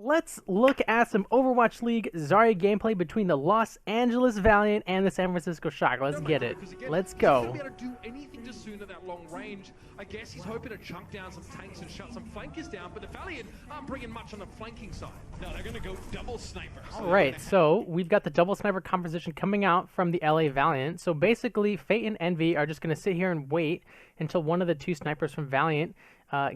Let's look at some Overwatch League Zarya gameplay between the Los Angeles Valiant and the San Francisco Shock. Let's get it. Let's go. He's not going to be able to do anything just soon at that long range. I guess he's hoping to chunk down some tanks and shut some flankers down, but the Valiant aren't bringing much on the flanking side. No, they're going to go double sniper. Alright, so we've got the double sniper composition coming out from the LA Valiant. So basically, Fate and Envy are just going to sit here and wait until one of the two snipers from Valiant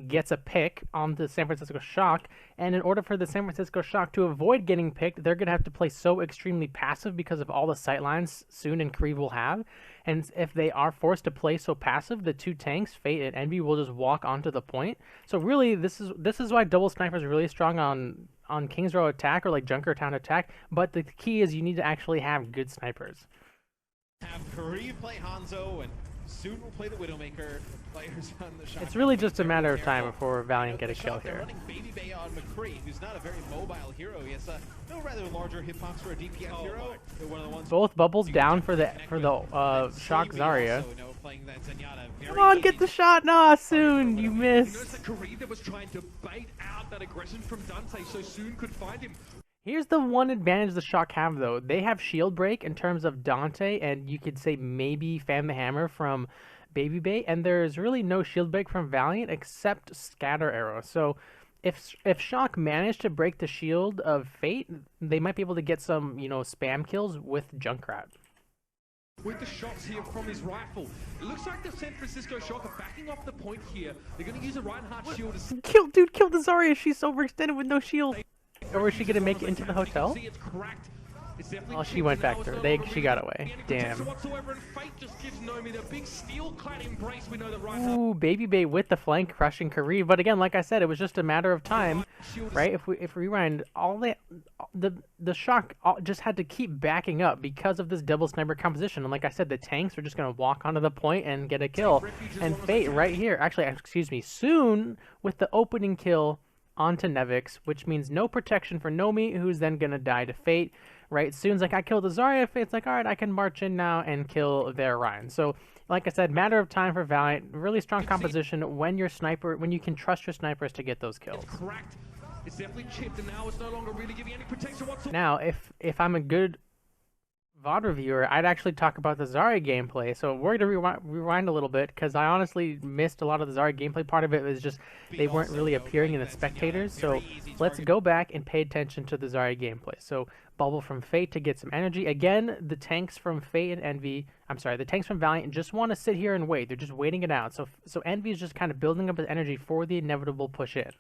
gets a pick on the San Francisco Shock, and in order for the San Francisco Shock to avoid getting picked, they're going to have to play so extremely passive because of all the sightlines Soon and Kree will have, and if they are forced to play so passive, the two tanks, Fate and Envy, will just walk onto the point. So really, this is why double sniper is really strong on Kings Row attack or like Junkertown attack, but the key is you need to actually have good snipers. Have Kree play Hanzo, and Soon will play the Widowmaker. Players on the Shock. It's really just a matter of time before Valiant get a kill here. Running Baby Bay on McCree, who's not a very mobile hero. He has no rather larger hitbox for a DPS hero. One of the ones Both bubbles down for the Shock Zarya. Come on, get the shot! Nah, Soon, you missed. You notice that Karida was trying to bait out that aggression from Dante so Soon could find him. Here's the one advantage the Shock have, though. They have shield break in terms of Dante, and you could say maybe Fan the Hammer from Baby Bay, and there's really no shield break from Valiant except Scatter Arrow. So if Shock managed to break the shield of Fate, they might be able to get some, spam kills with Junkrat. With the shots here from his rifle, it looks like the San Francisco Shock are backing off the point here. They're going to use a Reinhardt shield to... Kill the Zarya! She's overextended with no shield! Or is she gonna make it into the hotel? Oh, she went back there. She got away. Damn. Ooh, Baby Bay with the flank crushing Karee. But again, like I said, it was just a matter of time, right? If we rewind, the Shock just had to keep backing up because of this double sniper composition. And like I said, the tanks are just gonna walk onto the point and get a kill. And Fate right here, actually, excuse me, Soon with the opening kill onto Nevix, which means no protection for Nomi, who's then gonna die to Fate, right? Soon's like, I killed the Zarya. Fate's like, alright, I can march in now and kill their Ryan. So, like I said, matter of time for Valiant. Really strong composition when you can trust your snipers to get those kills. It's definitely chipped, and now it's no longer really giving any protection whatsoever. Now, if I'm a good VOD reviewer, I'd actually talk about the Zarya gameplay. So we're going to rewind a little bit, because I honestly missed a lot of the Zarya gameplay. Part of it was just they weren't really appearing in the spectators. So let's go back and pay attention to the Zarya gameplay. So bubble from Fate to get some energy. Again, the tanks from Fate and Envy, the tanks from Valiant just want to sit here and wait. They're just waiting it out. So Envy is just kind of building up his energy for the inevitable push in.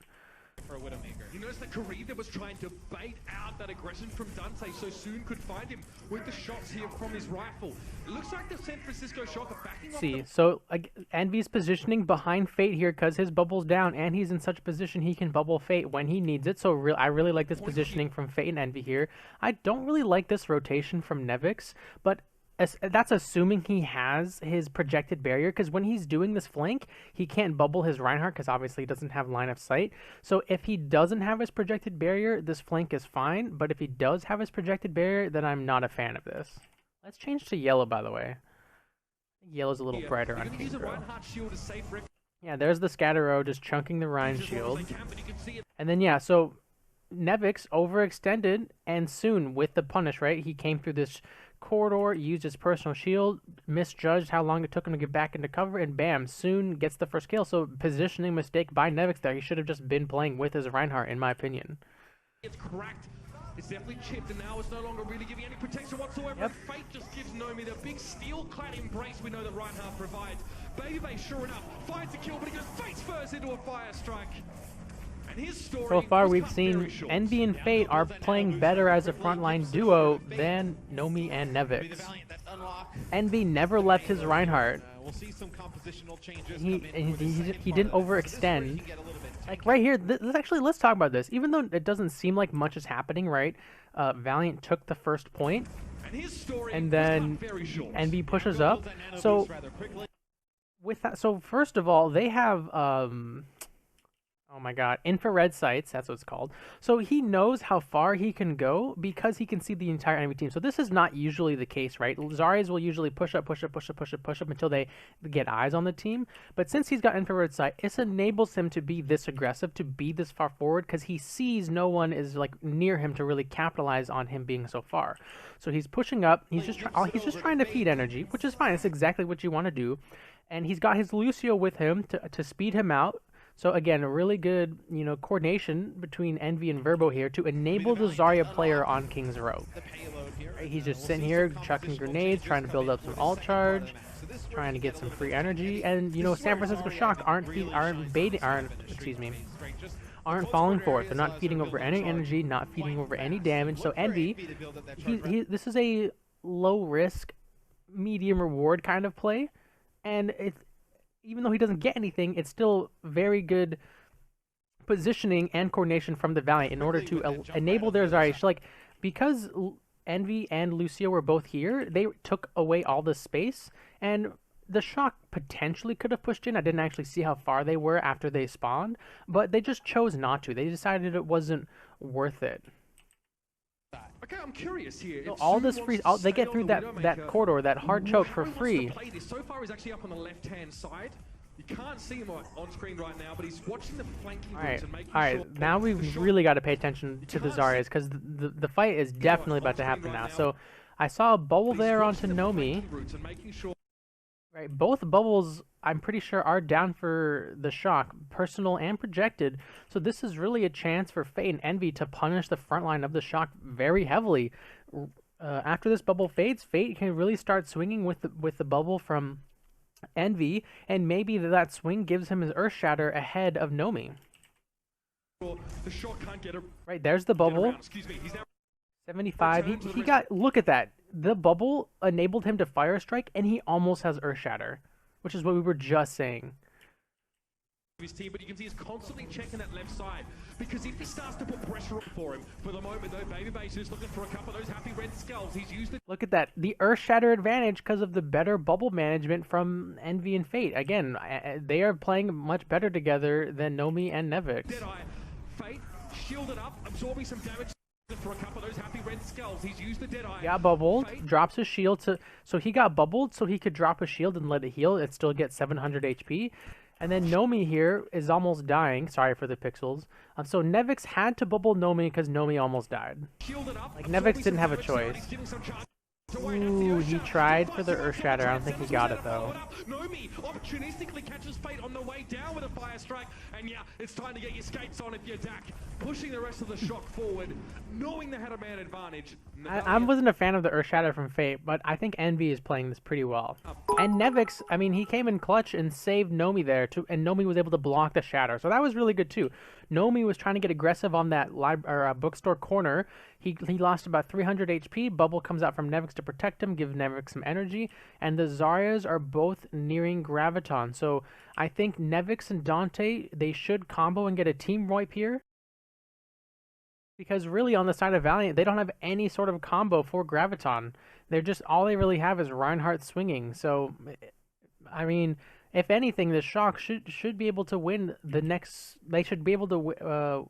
For a Widowmaker. You notice that Karida was trying to bait out that aggression from Dante so Soon could find him with the shots here from his rifle. It looks like the San Francisco Shock are backing up. So Envy's positioning behind Fate here because his bubble's down, and he's in such a position he can bubble Fate when he needs it. So I really like this positioning from Fate and Envy here. I don't really like this rotation from Nevix, but that's assuming he has his projected barrier, because when he's doing this flank, he can't bubble his Reinhardt because obviously he doesn't have line of sight. So if he doesn't have his projected barrier, this flank is fine. But if he does have his projected barrier, then I'm not a fan of this. Let's change to yellow, by the way. Yellow's a little brighter on Kings Row. Yeah, there's the Scatter just chunking the Ryan shield. And then, yeah, so Nevix overextended, and Soon with the punish, right? He came through this corridor, used his personal shield, misjudged how long it took him to get back into cover, and bam, Soon gets the first kill. So positioning mistake by Nevix there. He should have just been playing with his Reinhardt, in my opinion. It's cracked. It's definitely chipped, and now it's no longer really giving any protection whatsoever. Yep. Fate just gives Nomi the big steel-clad embrace we know that Reinhardt provides. Baby Bay, sure enough, finds the kill, but he goes face first into a fire strike. So far, we've seen Envy and Fate are playing better as a frontline duo than Nomi and Nevix. Envy never left his Reinhardt. He didn't overextend. Like right here, let's talk about this. Even though it doesn't seem like much is happening, right? Valiant took the first point, and then Envy pushes up. So with that, first of all, they have Oh my god, infrared sights, that's what it's called. So he knows how far he can go because he can see the entire enemy team. So this is not usually the case, right? Zaryas will usually push up, push up, push up, push up, push up until they get eyes on the team. But since he's got infrared sight, it enables him to be this aggressive, to be this far forward, because he sees no one is like near him to really capitalize on him being so far. So he's pushing up, he's just trying to feed energy, which is fine. It's exactly what you want to do. And he's got his Lucio with him to speed him out. So again, a really good, coordination between Envy and Verbo here to enable the Zarya player on King's Row. Right, he's just sitting here chucking grenades, trying to build up some ult charge, trying to get some free energy, and San Francisco Shock aren't falling for it. They're not feeding over any energy, not feeding over any damage. So Envy, this is a low risk, medium reward kind of play, and even though he doesn't get anything, it's still very good positioning and coordination from the Valiant in order to enable their Zarya. Like, because Envy and Lucio were both here, they took away all the space, and the Shock potentially could have pushed in. I didn't actually see how far they were after they spawned, but they just chose not to. They decided it wasn't worth it. Okay, I'm curious here. So all this free, they get through that corridor, that hard choke for free. So far, he's actually up on the left-hand side. You can't see him on screen right now, but he's watching the flanking routes and making sure. All right, now we've really got to pay attention to the Zaryas because the fight is definitely about to happen now. So I saw a bubble there onto Nomi. Right, both bubbles, I'm pretty sure, are down for the Shock, personal and projected. So this is really a chance for Fate and Envy to punish the front line of the Shock very heavily. After this bubble fades, Fate can really start swinging with the bubble from Envy, and maybe that swing gives him his Earth Shatter ahead of Nomi. The Shock can't get right, there's the bubble. 75. He got, look at that. The bubble enabled him to fire strike, and he almost has Earth Shatter, which is what we were just saying. His team, but you can see he's constantly checking that left side, because if he starts to put pressure on for him, for the moment though, Babybase is looking for a couple of those happy red skulls. He's used it. Look at that, the Earth Shatter advantage because of the better bubble management from Envy and Fate. Again, they are playing much better together than Nomi and Nevix. Deadeye, Fate shielded up, absorbing some damage. For a couple of those happy red skulls. He's used the Deadeye. Got bubbled, drops his shield so he got bubbled so he could drop a shield and let it heal. It still gets 700 HP. And then Nomi here is almost dying. Sorry for the pixels. So Nevix had to bubble Nomi because Nomi almost died. Like, Nevix didn't have a choice. Ooh, he tried for the Earth Shatter. I don't think he got it though. Nomi opportunistically catches Fate on the way down with a fire strike, and yeah, it's time to get your skates on if you're Dak. Pushing the rest of the Shock forward, knowing they had a man advantage. I wasn't a fan of the Earth Shatter from Fate, but I think Envy is playing this pretty well. And Nevix, I mean, he came in clutch and saved Nomi there too, and Nomi was able to block the Shatter, so that was really good too. Nomi was trying to get aggressive on that bookstore corner. He lost about 300 HP. Bubble comes out from Nevix to protect him, give Nevix some energy, and the Zaryas are both nearing Graviton. So I think Nevix and Dante, they should combo and get a team wipe here. Because really on the side of Valiant, they don't have any sort of combo for Graviton. They're just, all they really have is Reinhardt swinging. So, I mean, if anything, the Shock should be able to win the next, they should be able to,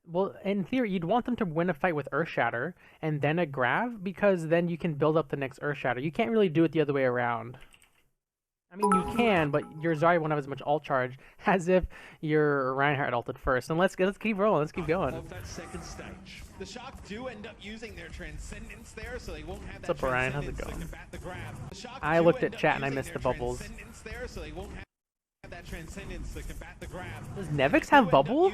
well, in theory, you'd want them to win a fight with Earth Shatter and then a Grav, because then you can build up the next Earth Shatter. You can't really do it the other way around. I mean, you can, but your Zarya won't have as much ult charge as if your Reinhardt ulted first. And let's keep rolling. Let's keep going. Of that second stage, the Shock do end up using their transcendence there, so they won't have that. What's up, Ryan? How's it going? Grab. I looked at chat and I missed the bubbles. There, so they won't have that transcendence to combat the grab. Does Nevix have bubbles?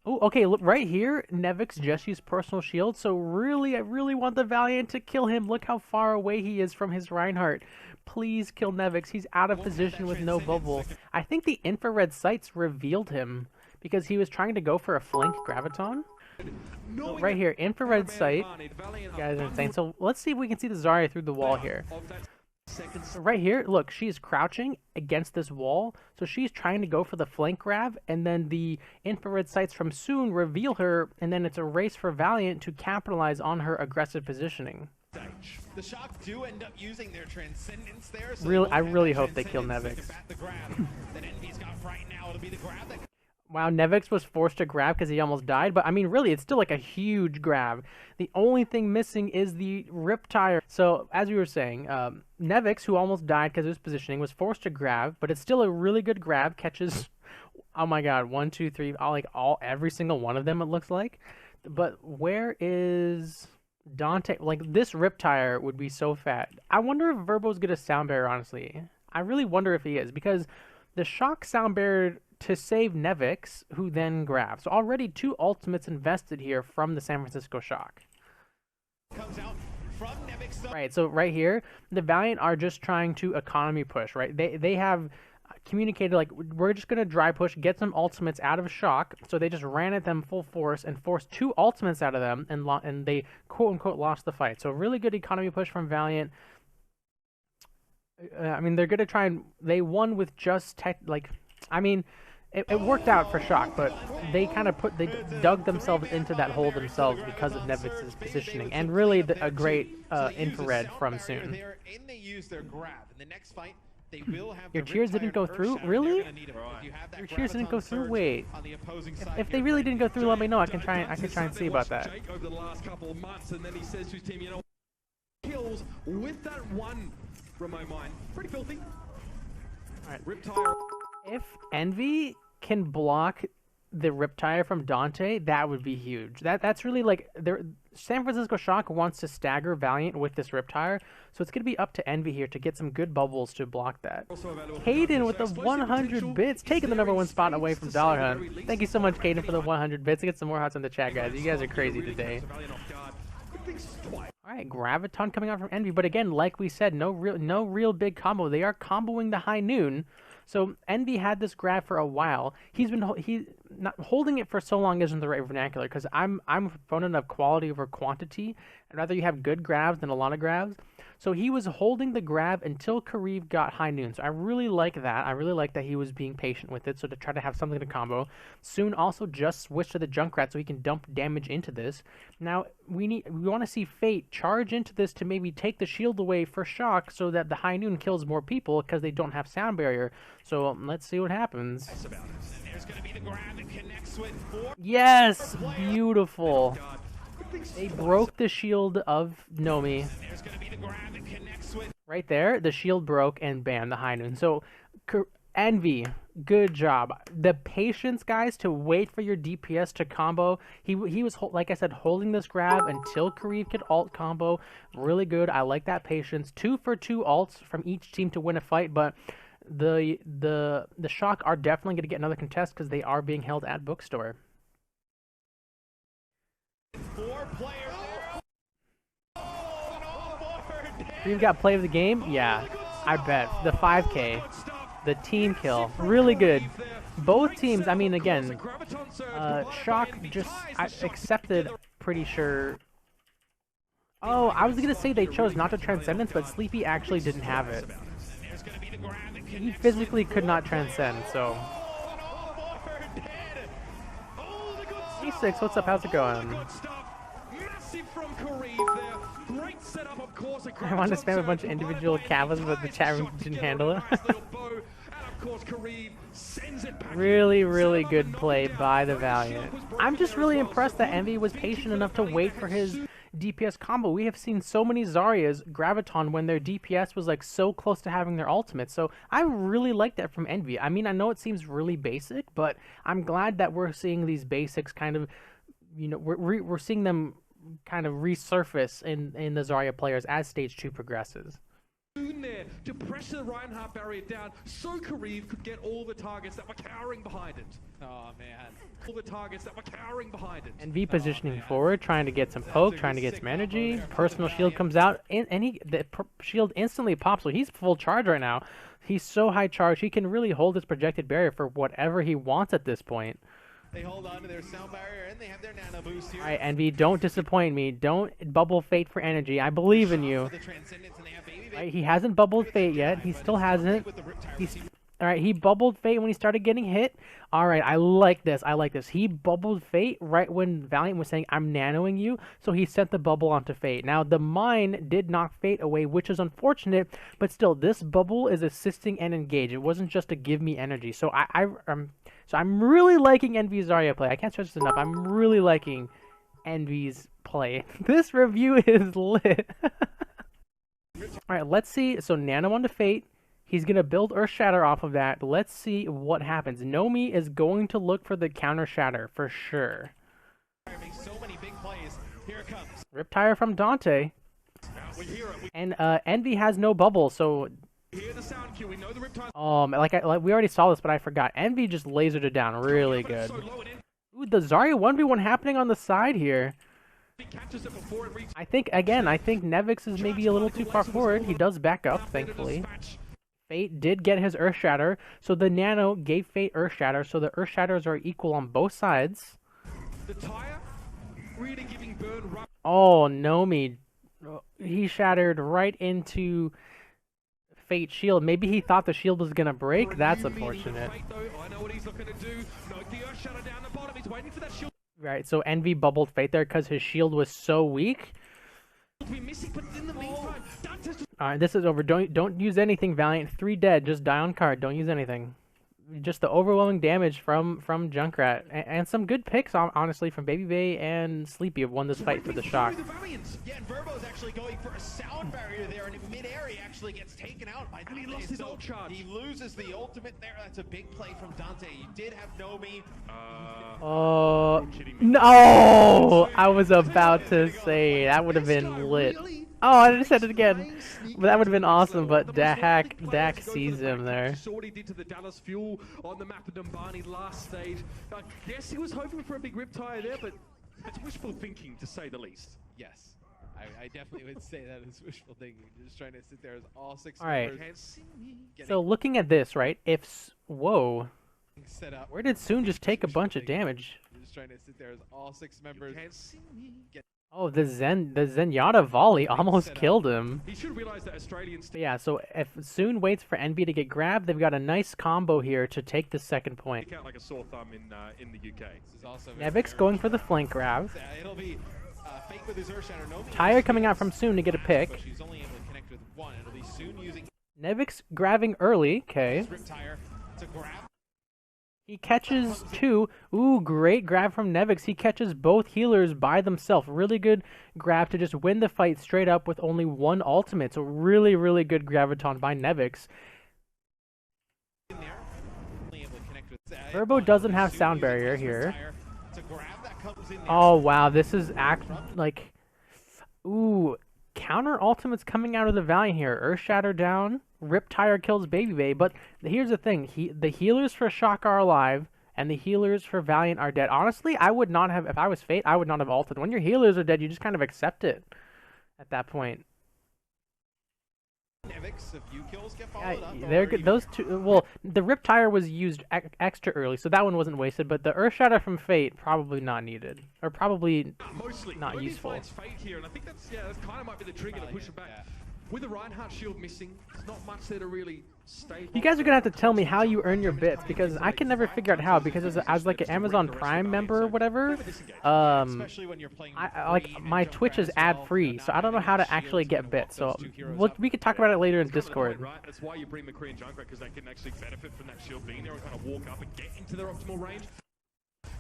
Oh, okay, look right here. Nevix just used personal shield, so really, I really want the Valiant to kill him. Look how far away he is from his Reinhardt. Please kill Nevix. He's out of position with no bubble. I think the infrared sights revealed him because he was trying to go for a flank Graviton. So right here, infrared sight. You guys are insane. So let's see if we can see the Zarya through the wall here. So right here, look, she's crouching against this wall, so she's trying to go for the flank grab, and then the infrared sights from Soon reveal her, and then it's a race for Valiant to capitalize on her aggressive positioning. stage. The Shock do end up using their Transcendence there. So Really, I really hope they kill Nevix. That Envy's got right now, it'll be the grab that Wow, Nevix was forced to grab because he almost died, but I mean, really, it's still like a huge grab. The only thing missing is the Riptire. So, as we were saying, Nevix, who almost died because of his positioning, was forced to grab, but it's still a really good grab. Catches, oh my god, 1, 2, 3, every single one of them, it looks like. But where is Dante? Like, this Riptire would be so fat. I wonder if Verbo's good a Sound Barrier, honestly. I really wonder if he is, because the Shock Sound Barrier to save Nevix, who then grabs. So already 2 ultimates invested here from the San Francisco Shock. comes out from Nevix. Right, so right here, the Valiant are just trying to economy push, right? They have communicated, like, we're just going to dry push, get some ultimates out of Shock, so they just ran at them full force and forced 2 ultimates out of them, and they quote-unquote lost the fight. So really good economy push from Valiant. I mean, they're going to try and... They won with just, I mean... It worked out for Shock, but they kind of they dug themselves into that hole themselves because of Nevix's positioning, and really a great infrared from Soon. Your cheers didn't go through? Really? Your cheers didn't go through? Wait. If they really didn't go through, let me know. I can try and see about that. Over the last couple of months, and then he says to his team, you know, kills with that one remote mine. Pretty filthy. All right. Riptire. If Envy can block the Riptire from Dante, that would be huge. That's really like San Francisco Shock wants to stagger Valiant with this Riptire, so it's gonna be up to Envy here to get some good bubbles to block that. Caden with the 100 bits, taking the #1 spot away from Dollar Hunt. Thank you so much, Caden, for the 100 bits. Get some more hearts in the chat, guys. You guys are crazy today. Alright, Graviton coming out from Envy, but again, like we said, no real big combo. They are comboing the High Noon. So Envy had this grab for a while. He's not holding it for so long isn't the right vernacular, because I'm a proponent of quality over quantity. I'd rather you have good grabs than a lot of grabs. So he was holding the grab until Kareev got High Noon. So I really like that. I really like that he was being patient with it, so to try to have something to combo. Soon also just switched to the Junkrat so he can dump damage into this. Now we want to see Fate charge into this to maybe take the shield away for Shock so that the High Noon kills more people because they don't have Sound Barrier. So let's see what happens. Yes! Beautiful. They broke the shield of Nomi. Right there, the shield broke, and bam, the High Noon. So, Envy, good job. The patience, guys, to wait for your DPS to combo. He was, like I said, holding this grab until Kareev could ult combo. Really good. I like that patience. 2 for 2 ults from each team to win a fight, but the Shock are definitely going to get another contest because they are being held at Bookstore. 4 players. You've got play of the game? Yeah, I bet. The 5K, the team kill, really good. Both teams, I mean, again, Shock just accepted, pretty sure. Oh, I was going to say they chose not to Transcendence, but Sleepy actually didn't have it. He physically could not Transcend, so. E6, what's up? How's it going? I want to spam a bunch of individual Cavas, but the chat room didn't handle it. Really, really good play by the Valiant. I'm just really impressed that Envy was patient enough to wait for his DPS combo. We have seen so many Zaryas Graviton when their DPS was like so close to having their ultimate. So I really like that from Envy. I mean, I know it seems really basic, but I'm glad that we're seeing these basics kind of, you know, we're seeing them kind of resurface in the Zarya players as Stage 2 progresses. There to pressure the Reinhardt barrier down so Kareev could get all the targets that were cowering behind it. Oh man. All the targets that were cowering behind it. And V positioning forward, trying to get some poke, trying to get some energy. Personal shield comes out, and the shield instantly pops. So he's full charge right now. He's so high charge, he can really hold his projected barrier for whatever he wants at this point. They hold on to their sound barrier and they have their nano boost here. Alright, Envy, don't disappoint me. Don't bubble Fate for energy. I believe in you. Right, he hasn't bubbled Fate yet. He still hasn't. All right, he bubbled Fate when he started getting hit. All right, I like this. I like this. He bubbled Fate right when Valiant was saying, I'm nanoing you, so he sent the bubble onto Fate. Now, the mine did knock Fate away, which is unfortunate, but still, this bubble is assisting and engage. It wasn't just to give me energy. So I'm really liking Envy's Zarya play. I can't stress this enough. I'm really liking Envy's play. This review is lit. All right, let's see. So Nano onto Fate. He's going to build Earth Shatter off of that. Let's see what happens. Nomi is going to look for the counter Shatter for sure. So many big plays. Here it comes. Riptire from Dante. And Envy has no bubble, so... Hear the sound cue. We know the Riptide. Like we already saw this, but I forgot. Envy just lasered it down really good. Ooh, the Zarya 1v1 happening on the side here. I think Nevix is maybe a little too far forward. He does back up, thankfully. Fate did get his Earth Shatter, so the Nano gave Fate Earth Shatter, so the Earth Shatters are equal on both sides. The tire really giving burn. Oh, Nomi. He shattered right into Fate's shield. Maybe he thought the shield was going to break. That's unfortunate. I know what he's looking to do. Note the Earth Shatter down the bottom. He's waiting for that shield. Right, so Envy bubbled Fate there because his shield was so weak. Alright, this is over. Don't use anything, Valiant. 3 dead. Just die on card. Don't use anything. Just the overwhelming damage from Junkrat. And some good picks, honestly, from Baby Bay and Sleepy have won this fight for the shock. Yeah, and Verbo's actually going for a sound barrier there, and in mid-air he actually gets taken out by Dante. He lost his ult charge. He loses the ultimate there. That's a big play from Dante. You did have Nomi. No! I was about to say, that would have been lit. Oh, I just said it again. But that would have been awesome, but Dak sees him there. Saw what he did to the Dallas Fuel on the map of Dumbani last stage. I guess he was hoping for a big Riptire there, but it's wishful thinking, to say the least. Yes. I definitely would say that is wishful thinking. Just trying to sit there as all 6 Alright. members. So looking at this, right? Whoa. Set up. Where did Soon just take a bunch of damage? Just trying to sit there as all 6 members. Oh, the Zenyatta volley almost killed him. He should realize that Australians. Yeah, so if Soon waits for Envy to get grabbed, they've got a nice combo here to take the second point. Count like a sore thumb in the UK. This is also Nevix going for the flank grab. It'll be Fake with his Earth Shatter. Tire coming out from Soon to get a pick. She's only able to connect with 1. It'll be Soon using Nevix grabbing early. Okay. Riptire to grab. He catches 2. Ooh, great grab from Nevix. He catches both healers by themselves. Really good grab to just win the fight straight up with only 1 ultimate. So really, really good Graviton by Nevix. Verbo doesn't have sound barrier here. Oh, wow. This is ooh, counter ultimates coming out of the Valiant here. Earth Shatter down. Riptire kills Baby Bay, but here's the thing. The healers for Shock are alive, and the healers for Valiant are dead. Honestly, I would not have, if I was Fate, I would not have ulted. When your healers are dead, you just kind of accept it at that point. Nevix, a few kills get Yeah, followed up. they're good. Those 2, well, the Riptire was used extra early, so that one wasn't wasted, but the Earth Shatter from Fate, probably not needed. Or probably Mostly not Only useful. finds Fate here, and I think that's kind of might be the trigger to push him back. Yeah. With the Reinhardt shield missing, there's not much there to really stay. You guys are gonna have to tell me how you earn your bits, because I can never figure out how. Because as like an Amazon Prime member or whatever, Especially when you're playing like my Twitch is ad free, so I don't know how to actually get bits. So we could talk about it later in Discord. Right, that's why you bring McCree and Junkrat, because they can actually benefit from that shield being there and kind of walk up and get into their optimal range.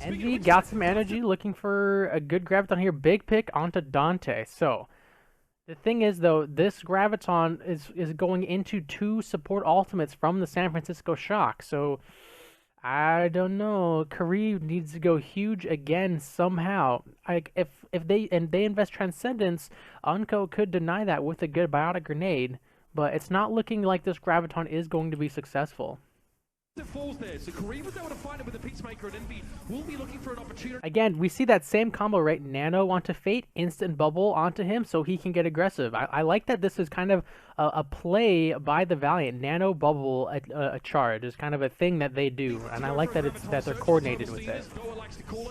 Envy got some energy, looking for a good Graviton here. Big pick onto Dante. So the thing is, though, this Graviton is going into 2 support ultimates from the San Francisco Shock. So I don't know. Kareem needs to go huge again somehow. Like if they invest Transcendence, Unco could deny that with a good biotic grenade, but it's not looking like this Graviton is going to be successful. It falls there, so Kareem was able to find it with the Peacemaker, and Envy will be looking for an opportunity. Again, we see that same combo, right? Nano onto Fate, instant bubble onto him so he can get aggressive. I like that this is kind of a play by the Valiant. Nano bubble a charge is kind of a thing that they do, and I like that they're coordinated with it.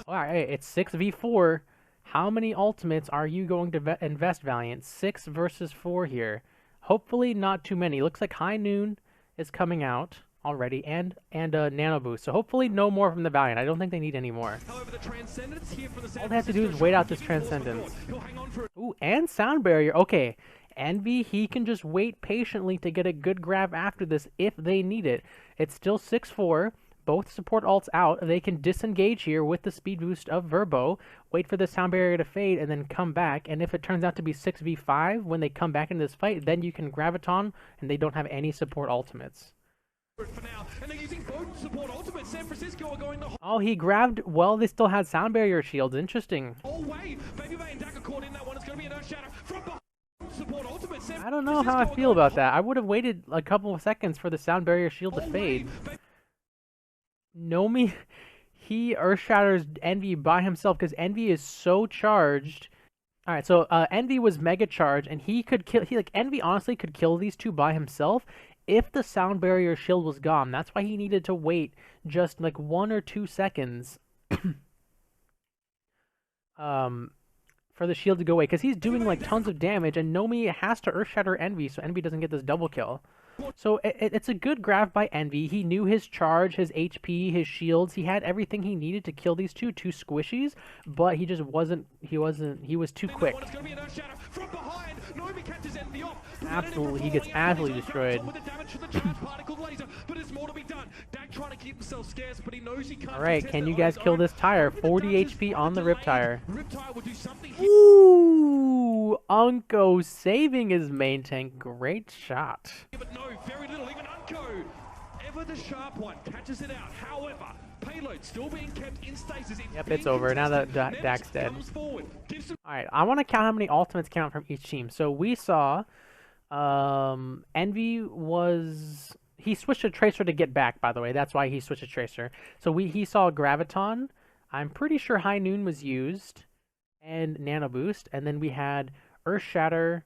Alright, it's 6v4. How many ultimates are you going to invest, Valiant? 6 versus 4 here. Hopefully not too many. Looks like High Noon is coming out. already, and Nano Boost. So hopefully no more from the Valiant. I don't think they need any more. However, the Transcendence here from the San All they have to do is Francisco wait Shock out this will give you pause for Transcendence. thought. He'll hang on for Ooh, and Sound Barrier. Okay. Envy, he can just wait patiently to get a good grab after this if they need it. It's still 6-4. Both support alts out. They can disengage here with the speed boost of Verbo, wait for the Sound Barrier to fade, and then come back. And if it turns out to be 6v5 when they come back into this fight, then you can Graviton, and they don't have any support ultimates. for now. And they're using both support ultimates. San Francisco are going the Oh, he grabbed... Well, they still had Sound Barrier shields. Interesting. whole way. Baby Bay and Dagger caught in that one. It's going to be an Earth Shatter from behind. Support ultimate. San I don't know how I Francisco are feel going about that. I would have waited a couple of seconds for the Sound Barrier shield to whole fade. way. Nomi, he Earth Shatters Envy by himself because Envy is so charged. All right, so Envy was mega charged, and he could kill. Envy honestly could kill these two by himself if the Sound Barrier shield was gone. That's why he needed to wait just like 1 or 2 seconds. For the shield to go away, because he's doing like tons of damage, and Nomi has to Earth Shatter Envy, so Envy doesn't get this double kill. So it's a good grab by Envy. He knew his charge, his HP, his shields. He had everything he needed to kill these two squishies, but he just wasn't. He was too quick. Absolutely, he gets absolutely destroyed. Alright, can you guys kill this tire? 40 HP on the Riptire. Ooh, Unko saving his main tank. Great shot. But no, very little. Even Unko, ever the sharp one, catches it out. However, payload still being kept in stasis. Yep, it's over. Now that Dak's dead. Alright, I want to count how many ultimates count from each team. So we saw Envy was... He switched to Tracer to get back, by the way. That's why he switched to Tracer. So he saw Graviton. I'm pretty sure High Noon was used. And Nano Boost. And then we had Earth Shatter,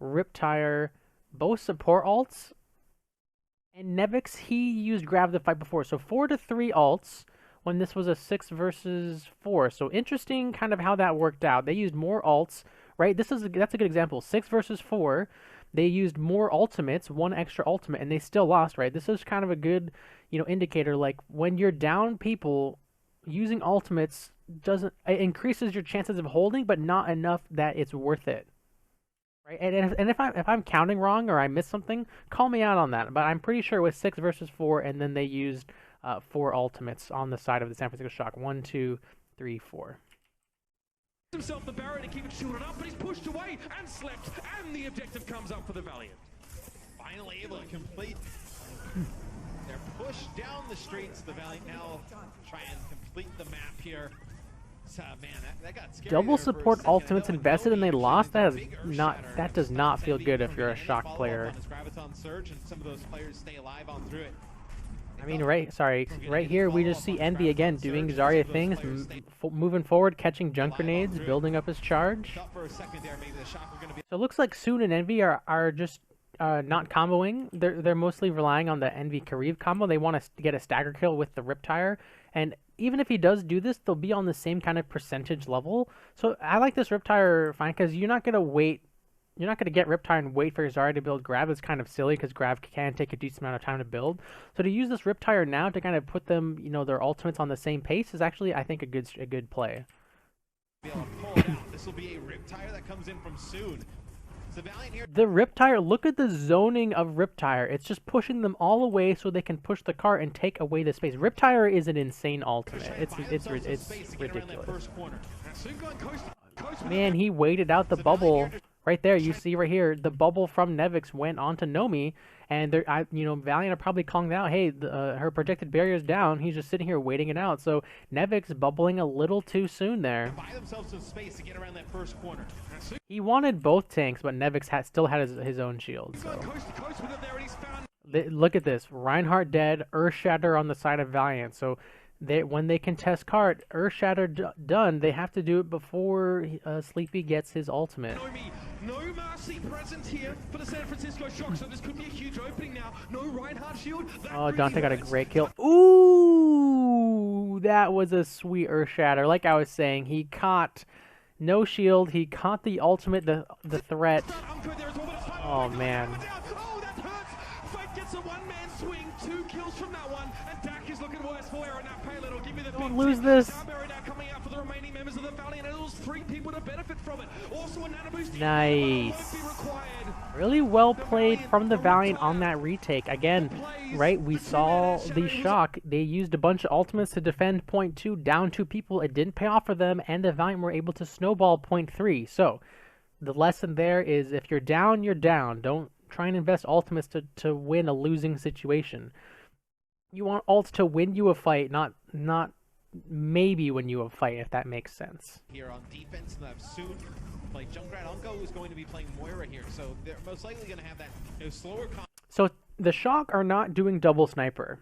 Riptire, both support alts. And Nevix, he used Grab the fight before. So 4 to 3 alts when this was a 6 versus 4. So interesting kind of how that worked out. They used more alts, right? That's a good example. 6 versus 4. They used more ultimates, 1 extra ultimate, and they still lost, right? This is kind of a good, indicator. Like when you're down people, using ultimates it increases your chances of holding, but not enough that it's worth it. Right, and if I'm counting wrong or I missed something, call me out on that. But I'm pretty sure it was 6 versus 4, and then they used 4 ultimates on the side of the San Francisco Shock. 1, 2, 3, 4. Himself the barrier to keep it shielded up, but he's pushed away and slept, and the objective comes up for the Valiant. Finally able to complete their push down the streets. The Valiant now try and complete the map here. Man, that got scary. Double there for a support second. ultimates invested and they lost. That does not feel Envy good if you're a remaining Shock follow-up player. on his Graviton surge, and some of those players stay alive on through it. I mean, right here we just see Envy again doing Zarya things, moving forward, catching junk grenades, building up his charge. Thought for a second there maybe the Shock were going to be So it looks like Soon and Envy are just not comboing. They're mostly relying on the Envy Kariv combo. They want to get a stagger kill with the Riptire, and even if he does do this, they'll be on the same kind of percentage level. So I like this Riptire fine because you're not gonna wait. You're not going to get Riptire and wait for your Zarya to build Grab. It's kind of silly because Grab can take a decent amount of time to build. So to use this Riptire now to kind of put them, their ultimates on the same pace is actually, I think, a good play. able to pull it out. This will be a Riptire that comes in from Soon. The Valiant here. The Riptire, look at the zoning of Riptire. It's just pushing them all away so they can push the cart and take away the space. Riptire is an insane ultimate. It's ridiculous. Man, he waited out the bubble. Right there, you see right here, the bubble from Nevix went onto Nomi, and Valiant are probably calling out, hey, her projected barrier is down. He's just sitting here waiting it out. So Nevix bubbling a little too soon there. Buy themselves some space to get around that first corner. He wanted both tanks, but Nevix still had his own shield. So. Look at this, Reinhardt dead, Earthshatter on the side of Valiant. So when they contest cart, Earthshatter done, they have to do it before Sleepy gets his ultimate. No Mercy present here for the San Francisco Shock, so this could be a huge opening now. No Reinhardt shield. Oh, Dante got a great kill. Ooh, that was a sweet Earthshatter. Like I was saying, he caught no shield. He caught the ultimate, the threat. Oh man. Iron swing, 2 kills from that one, and Dak is looking worse for wear, and that payload will give me the Don't big lose tip. this. Starberry now coming out for the remaining members of the Valiant, and it was 3 people to benefit from it. Also a nano boost. Nice. Really well played from the Valiant on that retake. Again, right, we saw the shock. They used a bunch of ultimates to defend point 2, down 2 people. It didn't pay off for them, and the Valiant were able to snowball point 3. So, the lesson there is if you're down, you're down. Don't try and invest ultimates to win a losing situation. You want ults to win you a fight, not maybe win you a fight, if that makes sense. Here on defense, and soon, like Junkrat Unko is going to be playing Moira here, so they're most likely going to have that slower. So the Shock are not doing double sniper,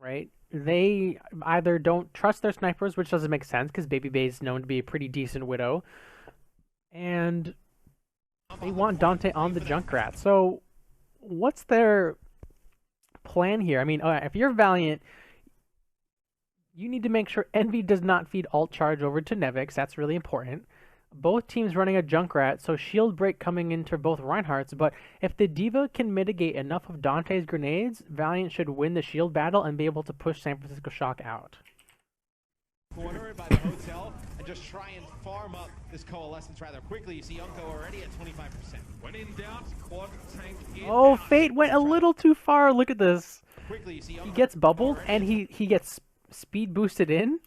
right? They either don't trust their snipers, which doesn't make sense because Baby Bay is known to be a pretty decent Widow, and they want Dante on the Junkrat. So what's their plan here? I mean, if you're Valiant, you need to make sure Envy does not feed alt charge over to Nevix. That's really important. Both teams running a Junkrat, so shield break coming into both Reinhardt's, but if the Diva can mitigate enough of Dante's grenades, Valiant should win the shield battle and be able to push San Francisco Shock out. Corner by the hotel and just try and farm up this coalescence rather quickly. You see Unko already at 25%. When in doubt, quad tank in. Oh, Fate went a little too far. Look at this. Quickly, you see Unko He gets bubbled and he gets speed boosted in,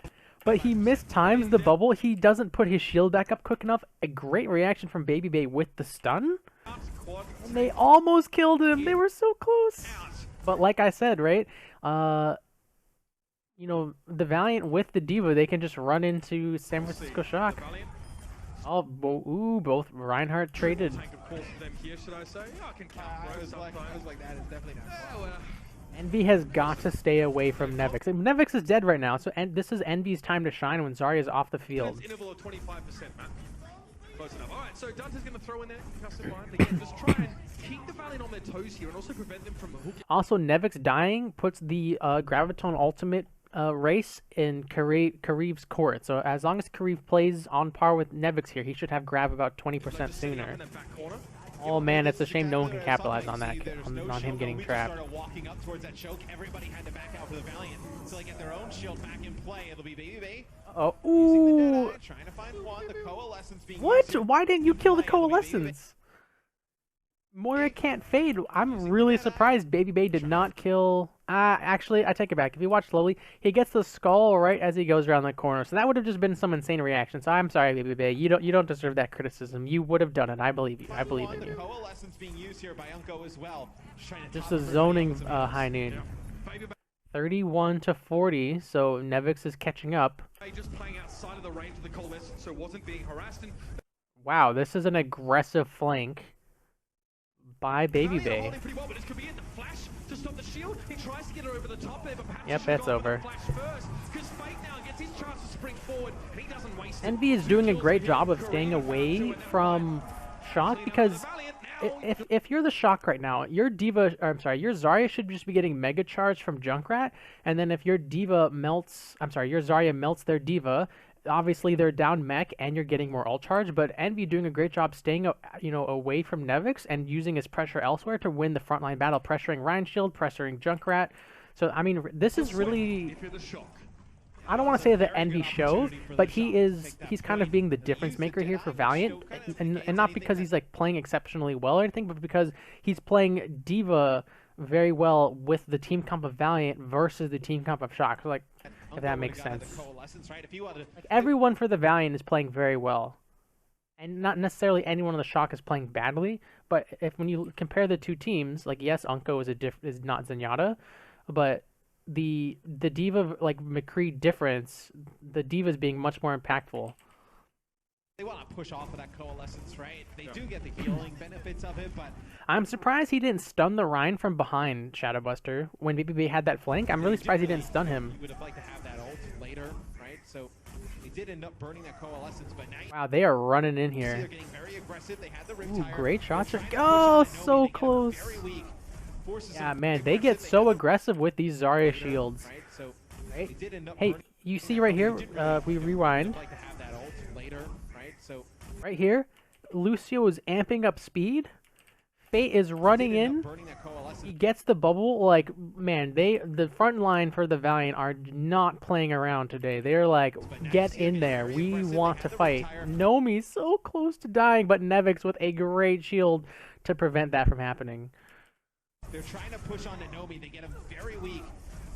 but he mistimes the bubble. He doesn't put his shield back up quick enough. A great reaction from Baby Bay with the stun. And they almost killed him. They were so close. But like I said, right? You know, the Valiant with the Diva, they can just run into San Francisco Shock. Oh, ooh, both Reinhardt traded. Envy has got to stay away from Nevix. And Nevix is dead right now, so this is Envy's time to shine when Zarya is off the field. Interval of 25%, man. Close enough. Alright, so Dante's going to throw in there, custom line. Again, just try and keep the Valiant on their toes here and also prevent them from hooking. Also, Nevix dying puts the Graviton ultimate race in Kariv's court. So as long as Kariv plays on par with Nevix here, he should have Grav about 20% sooner. Oh man, it's a shame no one can capitalize on that, on him getting trapped. Walking up towards that choke, everybody had to back out for the Valiant. So they get their own shield back in play. It'll be Baby Bay. Oh, ooh. Trying to find one. The coalescence being what? Why didn't you kill the coalescence? Moira can't fade. I'm really surprised Baby Bay did not kill. Actually, I take it back. If you watch slowly, he gets the skull right as he goes around the corner. So that would have just been some insane reaction. So I'm sorry, Baby Bay. You don't deserve that criticism. You would have done it. I believe you. I believe in you. Coalescence being used here by Unko as well. Just a zoning high noon. 31 to 40. So Nevix is catching up. Just playing outside of the range of the coalescence, so wasn't being harassed. Wow, this is an aggressive flank by Baby Bay. Yep, that's over. Envy is doing a great job of staying away from Shock because if you're the Shock right now, your Diva, or I'm sorry, your Zarya should just be getting Mega Charge from Junkrat, and then if your Diva melts, I'm sorry, your Zarya melts their Diva, obviously they're down mech and you're getting more ult charge, but Envy doing a great job staying away from Nevix and using his pressure elsewhere to win the frontline battle, pressuring Ryan Shield, pressuring Junkrat. So I mean, this is really, I don't want to say the Envy show, but he's kind of being the difference maker here for Valiant, and not because he's like playing exceptionally well or anything, but because he's playing Diva very well with the team comp of Valiant versus the team comp of Shock. So like, if that makes sense. Like, everyone for the Valiant is playing very well. And not necessarily anyone on the Shock is playing badly, but when you compare the two teams, like yes, Unko is not Zenyatta, but the Diva, like McCree difference, the Diva is being much more impactful. They want to push off of that coalescence, right? They do get the healing benefits of it, but I'm surprised he didn't stun the Rhine from behind, Shadowbuster, when BBB had that flank. I'm really surprised he didn't stun him. Would have liked to have that ult later, right? So they did end up burning that coalescence, but now wow, they are running in here. they're getting very aggressive. They had the Ooh, great shots. Oh, so close. Yeah, man, they get so aggressive with these Zarya shields. Right? Hey, you see right here, we rewind. Right here, Lucio is amping up speed. Fate is running in. Burning that coalescence. He gets the bubble. Like, man, the front line for the Valiant are not playing around today. They're like, get in there. We want to fight. Nomi's so close to dying, but Nevix with a great shield to prevent that from happening. They're trying to push on to Nomi. They get him very weak.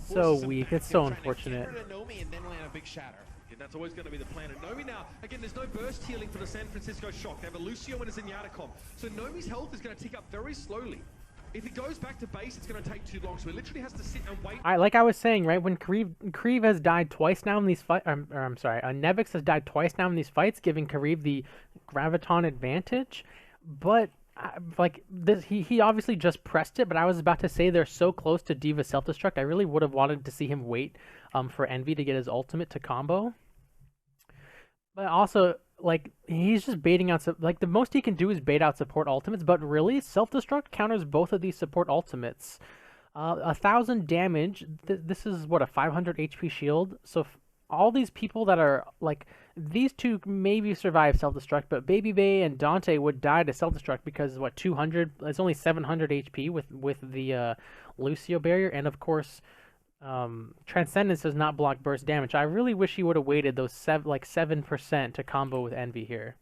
So Forces him weak. back. It's They're so trying to unfortunate. get rid of Nomi and then land a big shatter. And that's always going to be the plan. And Nomi now, again, there's no burst healing for the San Francisco Shock. They have a Lucio and a Zenyatta. So Nomi's health is going to tick up very slowly. If he goes back to base, it's going to take too long. So he literally has to sit and wait. Like I was saying, right, when Kareev has died twice now in these fights, I'm sorry, Nevix has died twice now in these fights, giving Kareev the Graviton advantage. But like this, he obviously just pressed it. But I was about to say they're so close to Diva self-destruct. I really would have wanted to see him wait for Envy to get his ultimate to combo. But also, like, he's just baiting out, like, the most he can do is bait out support ultimates, but really, self-destruct counters both of these support ultimates. 1,000 damage, this is, what, a 500 HP shield? So all these people that are, like, these two maybe survive self-destruct, but Baby Bay and Dante would die to self-destruct because, what, 200, it's only 700 HP with the Lucio barrier, and of course, Transcendence does not block burst damage. I really wish he would have waited those 7% to combo with Envy here.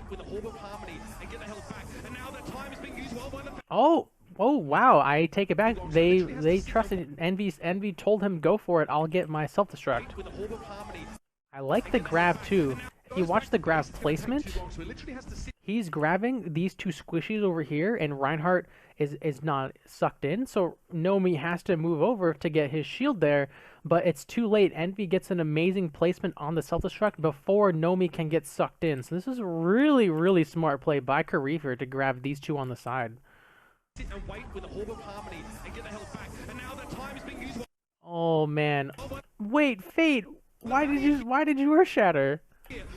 With a Orb of Harmony and get the health back. And now that time is being used well by the... Oh wow! I take it back. They trusted Envy told him go for it. I'll get my self-destruct. With a Orb of Harmony. I like the grab too. If you watch the grab placement, he's grabbing these two squishies over here, and Reinhardt is not sucked in, so Nomi has to move over to get his shield there, but it's too late. Envy gets an amazing placement on the self-destruct before Nomi can get sucked in, so this is really, really smart play by Kareev here to grab these two on the side. Sit and wait with a Orb of Harmony and get the health back. And now that time is being used... Oh man. Wait, Fate! Why did you Earth Shatter?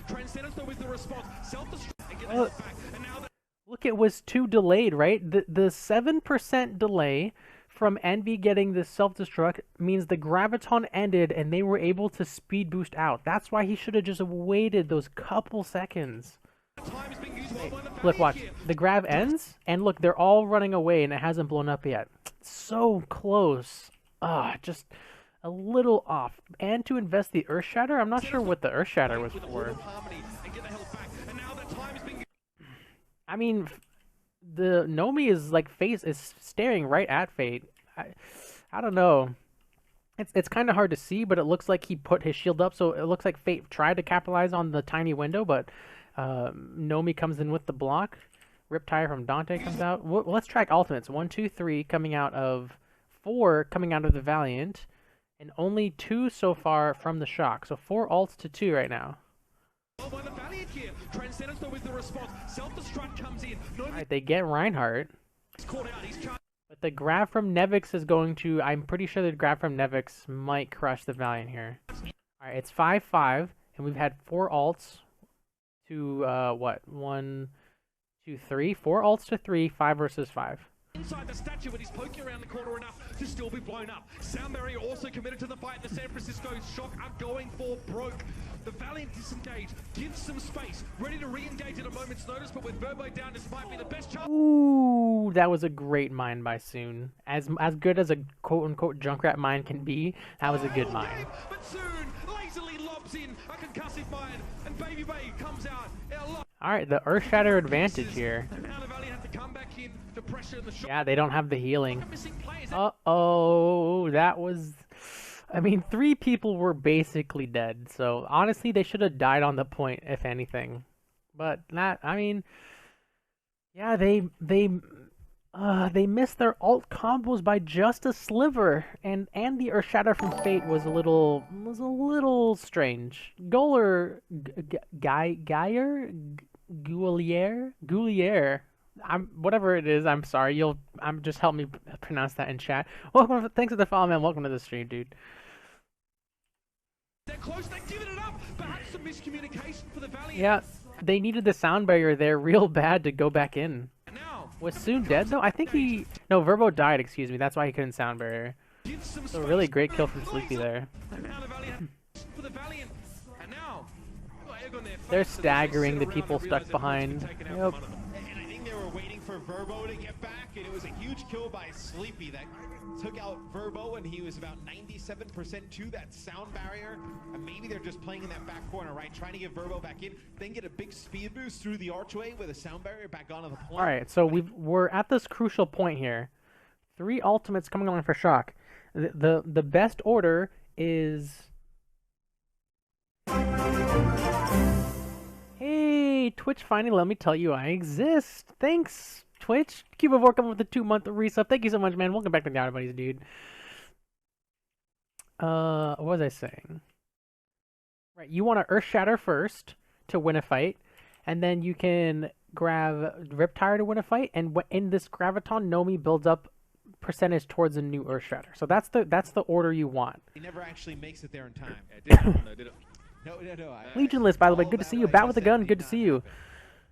Transcendence though is the response. Self-destruct and get the health back. And now that... Look, it was too delayed, right? The 7% delay from Envy getting the self-destruct means the Graviton ended and they were able to speed boost out. That's why he should have just waited those couple seconds. time is being used well by the Look, watch. Valiant here. The grab ends, and look, they're all running away and it hasn't blown up yet. So close. Just a little off. And to invest the Earth Shatter? I'm not sure what the Earth Shatter was With a for. Orb of Harmony and get the health back. And now that time is being... I mean, the Nomi is like is staring right at Fate. I don't know. It's kind of hard to see, but it looks like he put his shield up, so it looks like Fate tried to capitalize on the tiny window, but Nomi comes in with the block. Riptire from Dante comes out. Let's track ultimates. 1, 2, 3 coming out of 4 coming out of the Valiant, and only 2 so far from the Shock. So 4 ults to 2 right now. By the Valiant here. Transcendence though with the response. Self-destruct comes in. Alright, they get Reinhardt. He's caught out. He's charged. But the grab from Nevix is going to... I'm pretty sure the grab from Nevix might crush the Valiant here. Alright, it's 5-5, and we've had 4 ults to, what? 1, 2, 3? 4 ults to 3, 5 versus 5. Inside the statue, but he's poking around the corner enough to still be blown up. Sound Barrier also committed to the fight. The San Francisco Shock are going for broke. The Valiant disengage, gives some space, ready to re-engage at a moment's notice, but with Verbo down, this might be the best chance. Ooh, that was a great mine by Soon. As good as a quote-unquote Junkrat mine can be, that was a good mine. But Soon lazily lobs in a concussive mine, and Baby Bay comes out. Alright, the Earth Shatter advantage here. And now the Valiant have to come back in to pressure the Shock. Yeah, they don't have the healing. Missing players. Uh-oh, that was... I mean, 3 people were basically dead, so honestly, they should have died on the point, if anything. But not, I mean, yeah, they missed their ult combos by just a sliver, and the Earth Shatter from Fate was a little strange. Goulier, whatever it is, I'm sorry. Just help me pronounce that in chat. Welcome, thanks for the follow, man. Welcome to the stream, dude. They're close, they're giving it up. Perhaps some miscommunication for the Valiant. Yeah, they needed the sound barrier there real bad to go back in. Now, Was Soon dead though? I think no, Verbo died, excuse me. That's why he couldn't sound barrier. gives some So space. really great kill from Sleepy there. And now the Valiant for the Valiant. And now, got egg on their face, They're so they staggering the sit people around and stuck realize they've behind. been taken out Yep. from under them. And I think they were waiting for Verbo to get back, and it was a huge kill by Sleepy that took out Verbo, and he was about 97% to that sound barrier. And maybe they're just playing in that back corner, right? Trying to get Verbo back in, then get a big speed boost through the archway with a sound barrier back onto the point. All right, so we're at this crucial point here. 3 ultimates coming on for Shock. The best order is... Hey, Twitch finally let me tell you I exist. Thanks, Twitch. Cubivore coming with a 2-month resub. Thank you so much, man. Welcome back to the Outer Buddies, dude. What was I saying? Right, you want to Earth Shatter first to win a fight, and then you can grab Riptire to win a fight, and in this Graviton, Nomi builds up percentage towards a new Earth Shatter. So that's the order you want. He never actually makes it there in time. Did it? No. Legionless, by the way, good to see you. Bat with a gun, good to see you.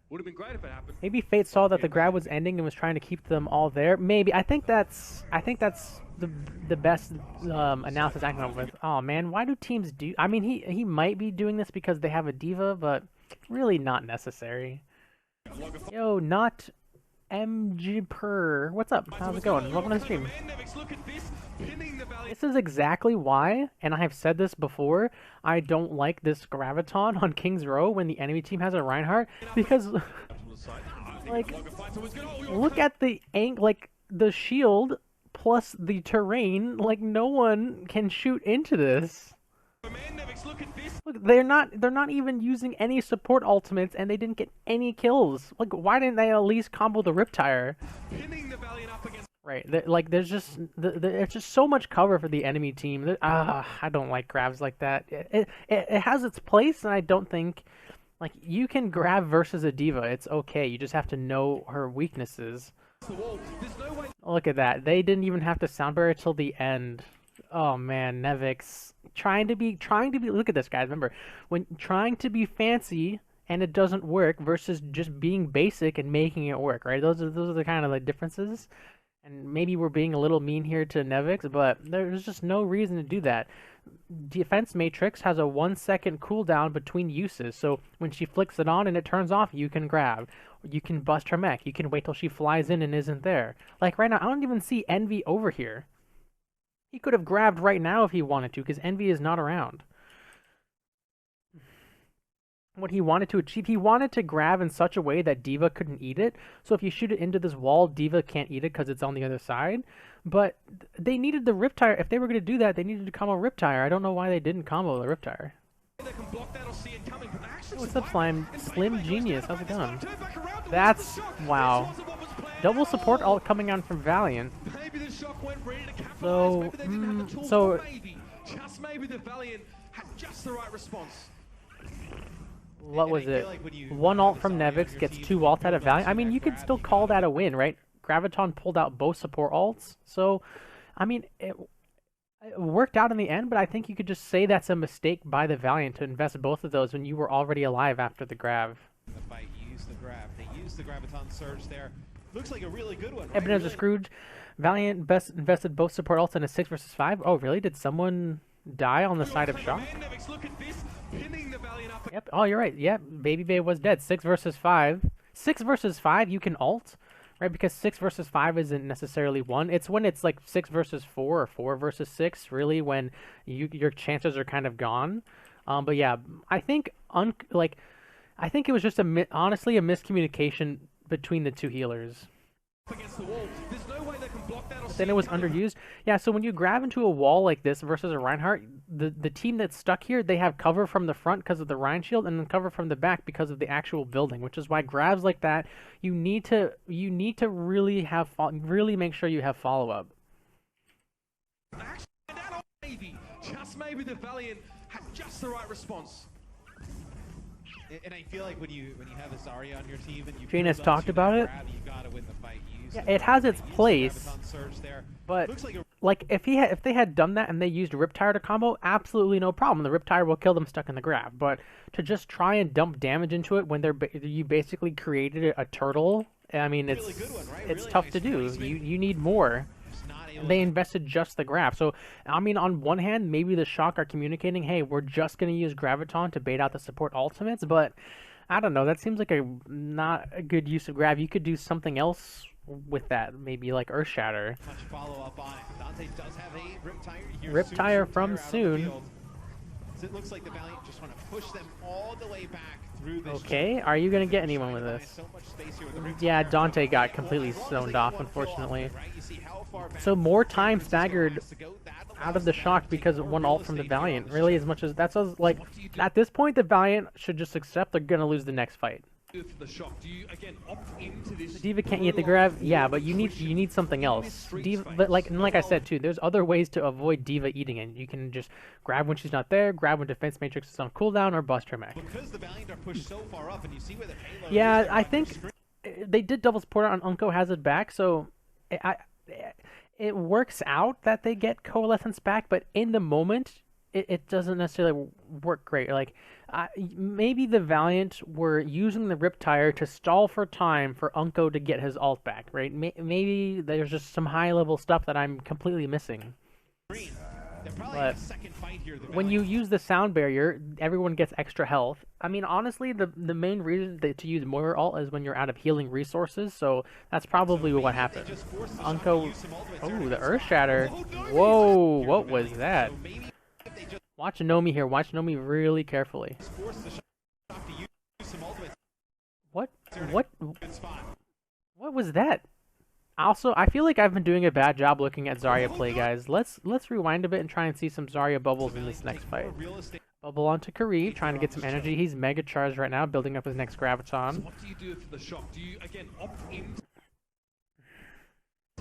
Would have been great if it happened. Maybe Fate saw that the grab was ending and was trying to keep them all there. Maybe. I think that's the best analysis I can come up with. Oh man, why do teams do? I mean, he might be doing this because they have a Diva, but really not necessary. Yo, not MG Per. What's up? How's it going? Welcome to the stream. This is exactly why, and I have said this before, I don't like this Graviton on King's Row when the enemy team has a Reinhardt, because, like, look at the the shield plus the terrain, like, no one can shoot into this. Look, they're not even using any support ultimates, and they didn't get any kills. Like, why didn't they at least combo the Riptire? Right, there's just so much cover for the enemy team. I don't like grabs like that. It has its place, and I don't think, like, you can grab versus a Diva. It's okay. You just have to know her weaknesses. Look at that. They didn't even have to sound barrier till the end. Oh man, Nevix trying to be. Look at this, guys. Remember, when trying to be fancy and it doesn't work versus just being basic and making it work. Right? Those are the kind of like differences. And maybe we're being a little mean here to Nevix, but there's just no reason to do that. Defense Matrix has a 1-second cooldown between uses, so when she flicks it on and it turns off, you can grab. You can bust her mech. You can wait till she flies in and isn't there. Like right now, I don't even see Envy over here. He could have grabbed right now if he wanted to, because Envy is not around. What he wanted to achieve, he wanted to grab in such a way that Diva couldn't eat it. So if you shoot it into this wall, Diva can't eat it because it's on the other side. But they needed the Riptire. If they were going to do that, they needed to combo Riptire. I don't know why they didn't combo the Riptire. What's up, Slime? Slim Genius. How's it going? That's... wow. Double support all coming on from Valiant. So... just maybe the Valiant had just the right response. What was it? One ult from Nevix gets 2 ults out of Valiant. I mean, you could still call that a win, right? Graviton pulled out both support ults. So, I mean, it worked out in the end, but I think you could just say that's a mistake by the Valiant to invest both of those when you were already alive after the grab. The fight used the grab. They used the Graviton surge there. Looks like a really good one, right? Ebenezer Scrooge. Valiant invested both support ults in a 6 versus 5. Oh, really? Did someone die on the side of Shock? Yep. Oh, you're right. Yep. Baby Bay was dead. 6 versus 5. 6 versus 5, you can ult, right? Because 6 versus 5 isn't necessarily 1. It's when it's like 6 versus 4 or 4 versus 6, really, when your chances are kind of gone. But yeah, I think I think it was just honestly a miscommunication between the two healers. Against the wall. There's no way they can block that or then it was underused. Yeah, so when you grab into a wall like this versus a Reinhardt, the team that's stuck here, they have cover from the front because of the Rein shield and then cover from the back because of the actual building, which is why grabs like that, you need to really make sure you have follow-up. Just maybe the Valiant had just the right response. And I feel like when you have a Zarya on your team and you Jane has talked about it. Grab, you gotta win the fight. Yeah, it has its place, but like if they had done that and they used Riptire to combo, absolutely no problem. The Riptire will kill them stuck in the grab. But to just try and dump damage into it when you basically created a turtle, I mean it's really tough to do. You need more. They invested just the grab. So I mean, on one hand, maybe the Shock are communicating, hey, we're just gonna use Graviton to bait out the support ultimates, but I don't know. That seems like a not a good use of grab. You could do something else with that, maybe like Earth Shatter. Much follow up on it. Dante does have a Riptire. You hear Riptire Soon's from Riptire out on the Soon. field. So it looks like the Valiant just want to push them all the way back through this. Okay, are you gonna get anyone with this? So much space here with the Riptire. Yeah, Dante got completely zoned off, unfortunately. So more time staggered out of the shock because of one ult from the Valiant. Really, as much as that's like, at this point, the Valiant should just accept they're gonna lose the next fight. For the shock, do you again opt into this? Diva can't get the grab, yeah, but you need something else. Diva, but like I said too, there's other ways to avoid Diva eating it. You can just grab when she's not there, grab when defense matrix is on cooldown, or bust her mech. Because the Valiant are pushed so far up, and you see where the payload Yeah, is, I think they did double support on Unko has it back, so it works out that they get Coalescence back, but in the moment, it doesn't necessarily work great. Like, maybe the Valiant were using the Riptire to stall for time for Unko to get his ult back, right? Maybe there's just some high-level stuff that I'm completely missing. But when you use the sound barrier, everyone gets extra health. I mean, honestly, the main reason to use Moira ult is when you're out of healing resources, so that's probably what happened. Unko... Oh, the Earth Shatter. Whoa, what was that? Watch Nomi here. Watch Nomi really carefully. What? What was that? Also, I feel like I've been doing a bad job looking at Zarya play, guys. Let's rewind a bit and try and see some Zarya bubbles in this next fight. Bubble onto Kareev, trying to get some energy. He's mega charged right now, building up his next Graviton. So what do you do for the shock? Do you again opt into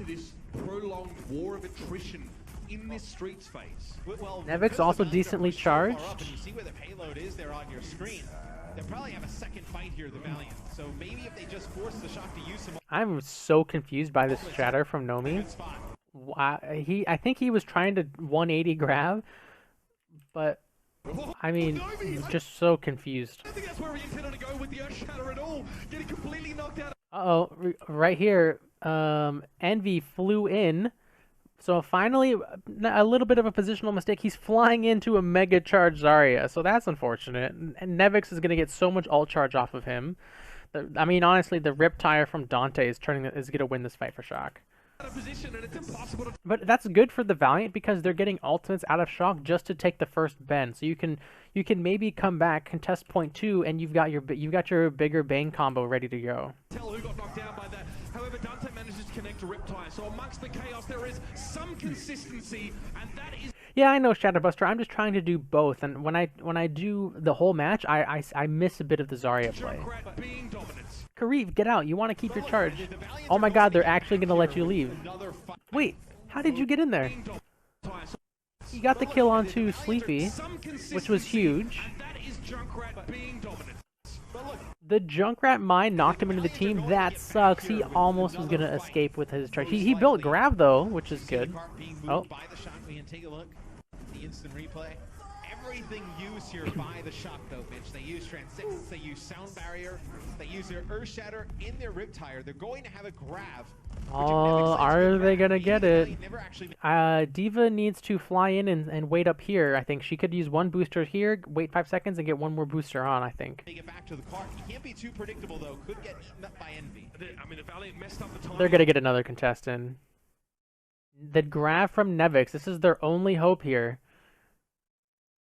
this prolonged war of attrition in this streets phase? Well, Nevix also decently charged. And you see where the payload is there on your screen. They probably have a second fight here, the Valiant. So maybe if they just force the shock to use some. I'm so confused by this shatter from Nomi. I think he was trying to 180 grab, but I mean, just so confused. I think that's where he intended to go with the Earth Shatter at all. Getting completely knocked out. Uh-oh, right here, Envy flew in. So finally, a little bit of a positional mistake. He's flying into a mega charge Zarya, so that's unfortunate. And Nevix is going to get so much ult charge off of him. I mean, honestly, the Riptire from Dante is going to win this fight for Shock. But that's good for the Valiant because they're getting ultimates out of Shock just to take the first bend. So you can maybe come back, contest point 2, and you've got your bigger Bane combo ready to go. Tell who got knocked down by that. However, Dante manages to connect to Riptire. So amongst the chaos, there is some consistency, and that is. Yeah, I know, Shadowbuster. I'm just trying to do both, and when I do the whole match, I miss a bit of the Zarya play. Kareev, get out! You want to keep your charge. Oh my God, they're actually gonna let you leave. Wait, how did you get in there? You got the kill onto Sleepy, which was huge. The Junkrat mine knocked him into the team. That sucks. He almost was gonna escape with his charge. He built grab though, which is good. Oh. Take a look. The instant replay. Everything used here by the shock though, Mitch. They use Transcendence, they use Sound Barrier, they use their Earth Shatter in their Riptire. They're going to have a grab. Oh, are they gonna get it? Diva needs to fly in and wait up here. I think she could use one booster here, wait 5 seconds, and get one more booster on, I think. They get back to the car. He can't be too predictable though. Could get eaten up by Envy. I mean, the Valiant messed up the time. They're gonna get another contestant. The grab from Nevix. This is their only hope here.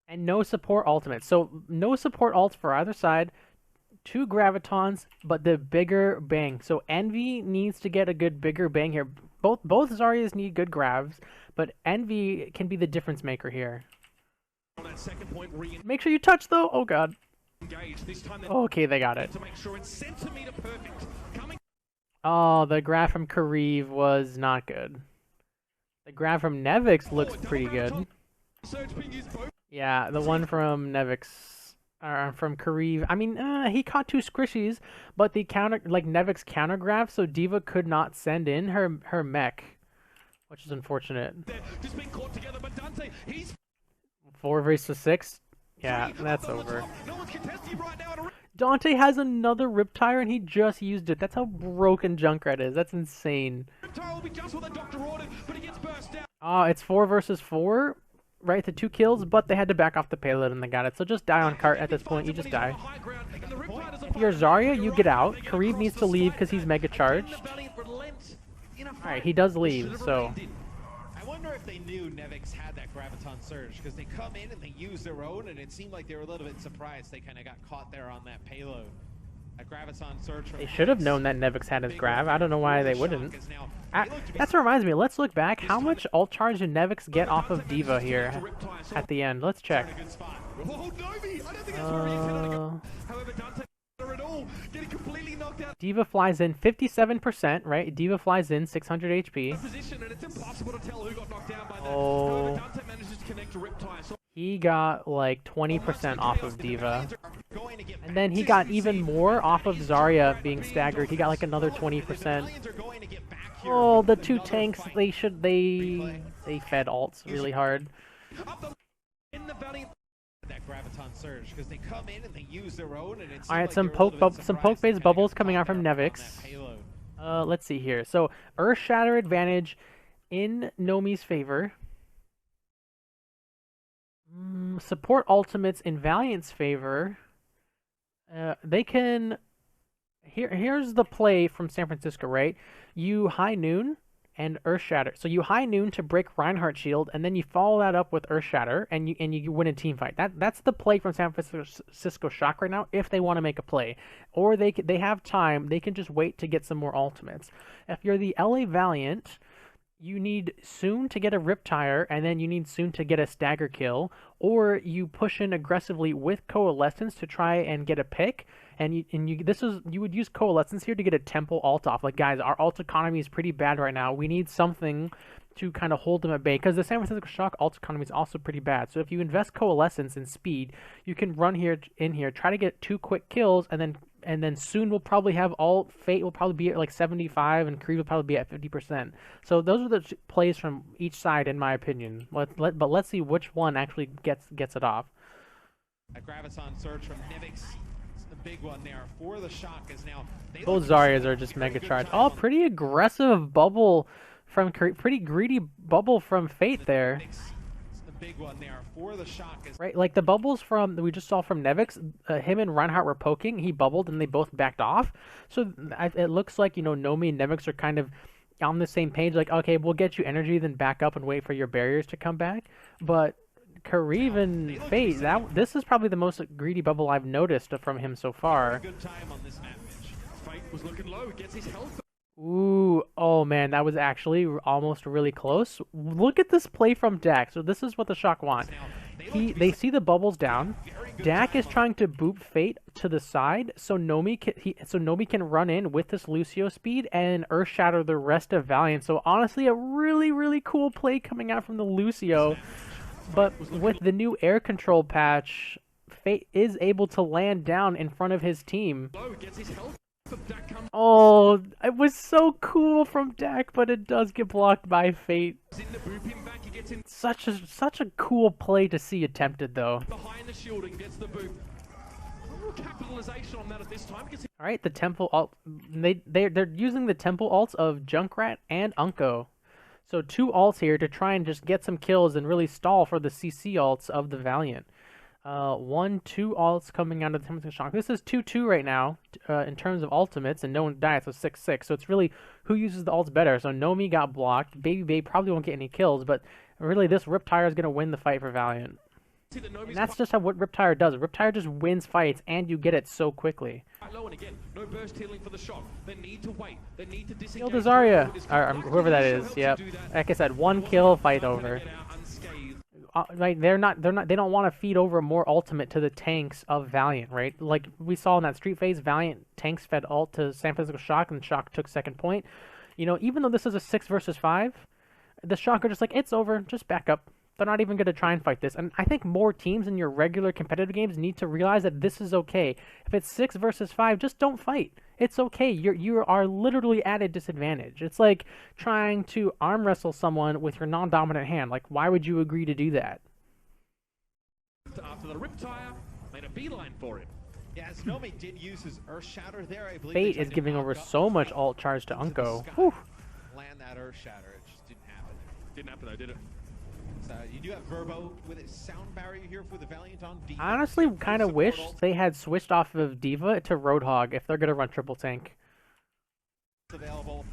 And no support ultimate. So no support ult for either side. 2 Gravitons, but the bigger bang. So Envy needs to get a good bigger bang here. Both Zaryas need good grabs, but Envy can be the difference maker here. Make sure you touch though. Oh God. Okay, they got it. Oh, the grab from Kareev was not good. The grab from Nevix looks pretty good. Yeah, the one from Nevix, from Kareev. I mean, he caught 2 squishies, but the Nevix counter grab, so Diva could not send in her mech, which is unfortunate. 4 versus 6. Yeah, that's over. Dante has another Riptire and he just used it. That's how broken Junkrat is. That's insane. Oh, it's 4 versus 4, right? The 2 kills, but they had to back off the payload and they got it. So just die on cart at this point. You just die. if you're Zarya, you get out. Kareem needs to leave because he's mega charged. Alright, he does leave, so... I wonder if they knew Nevix had that Graviton Surge, because they come in and they use their own, and it seemed like they were a little bit surprised they kind of got caught there on that payload. A Graviton Surge from They should have known that Nevix had his grab. I don't know why they wouldn't. That reminds me, let's look back. How much ult charge did Nevix get off of Diva here at the end? Let's check. Diva flies in 57%, right? Diva flies in 600 HP. Oh. He got like 20% off of Diva. And then he got even more off of Zarya being staggered. He got like another 20%. Oh, the two tanks, they fed ults really hard. Alright, some poke-based bubbles coming out from Nevix. Let's see here. So, Earth Shatter advantage in Nomi's favor. Support ultimates in Valiant's favor. They can... Here's the play from San Francisco, right? You High Noon and Earth Shatter. So you High Noon to break Reinhardt shield, and then you follow that up with Earth Shatter, and you win a team fight. That's the play from San Francisco Shock right now, if they want to make a play. Or they have time, they can just wait to get some more ultimates. If you're the LA Valiant, you need soon to get a Riptire, and then you need soon to get a stagger kill, or you push in aggressively with Coalescence to try and get a pick, and you would use Coalescence here to get a Temple ult off. Like, guys, our ult economy is pretty bad right now. We need something to kind of hold them at bay, because the San Francisco Shock ult economy is also pretty bad. So if you invest Coalescence in speed, you can run in here, try to get 2 quick kills, and then soon we'll probably have ult. Fate will probably be at like 75, and Creed will probably be at 50%. So those are the plays from each side, in my opinion. But let's see which one actually gets it off. A Graviton Surge from Nevix. The big one there for the Shock is now. Both Zaryas are just mega charged. Oh, pretty aggressive bubble from pretty greedy bubble from Fate there. Big one there for the Shock is right, like the bubbles from we just saw from Nevix, him and Reinhardt were poking, he bubbled and they both backed off. So it looks like, you know, Nomi and Nevix are kind of on the same page, like, okay, we'll get you energy, then back up and wait for your barriers to come back. But Kareev and Fate, this is probably the most greedy bubble I've noticed from him so far. good time on this map, Mitch. Fate was looking low, gets his health. Ooh, oh man, that was actually almost really close. Look at this play from Dak. So this is what the Shock want. They see the bubbles down. Dak is trying to boop Fate to the side, so Nomi can run in with this Lucio speed and Earth Shatter the rest of Valiant. So honestly, a really, really cool play coming out from the Lucio. But with the new air control patch, Fate is able to land down in front of his team. Oh, it was so cool from Dak, but it does get blocked by Fate. Such a cool play to see attempted, though. Alright, the Temple ult. They're using the Temple ults of Junkrat and Unko. So 2 ults here to try and just get some kills and really stall for the CC ults of the Valiant. 2 ults coming out of the Tempest Shock. This is 2-2 right now in terms of ultimates, and no one dies, so 6-6. So it's really who uses the ults better. So Nomi got blocked. Baby Babe probably won't get any kills, but really this Riptire is going to win the fight for Valiant. And that's just what Riptire does. Riptire just wins fights, and you get it so quickly. Kill the Zarya, or whoever that is. Yep. Like I said, 1 kill, fight over. Like they don't want to feed over more ultimate to the tanks of Valiant, right? Like we saw in that street phase, Valiant tanks fed ult to San Francisco Shock, and Shock took 2nd point. You know, even though this is a 6 versus 5, the Shock are just like, it's over, just back up. They're not even going to try and fight this. And I think more teams in your regular competitive games need to realize that this is okay. If it's 6 versus 5, just don't fight. It's okay. You are literally at a disadvantage. It's like trying to arm wrestle someone with your non-dominant hand. Like, why would you agree to do that? After the Riptire, made a beeline for it. Yeah, as Nomi did use his Earth Shatter there, I believe. Fate is giving over so much ult charge to Unko. Whew. Land that Earth Shatter, it just didn't happen. Didn't happen though, did it? You do have Verbo with a sound barrier here for the Valiant on defense. I honestly kind of wish they had switched off of Diva to Roadhog if they're going to run triple tank. Available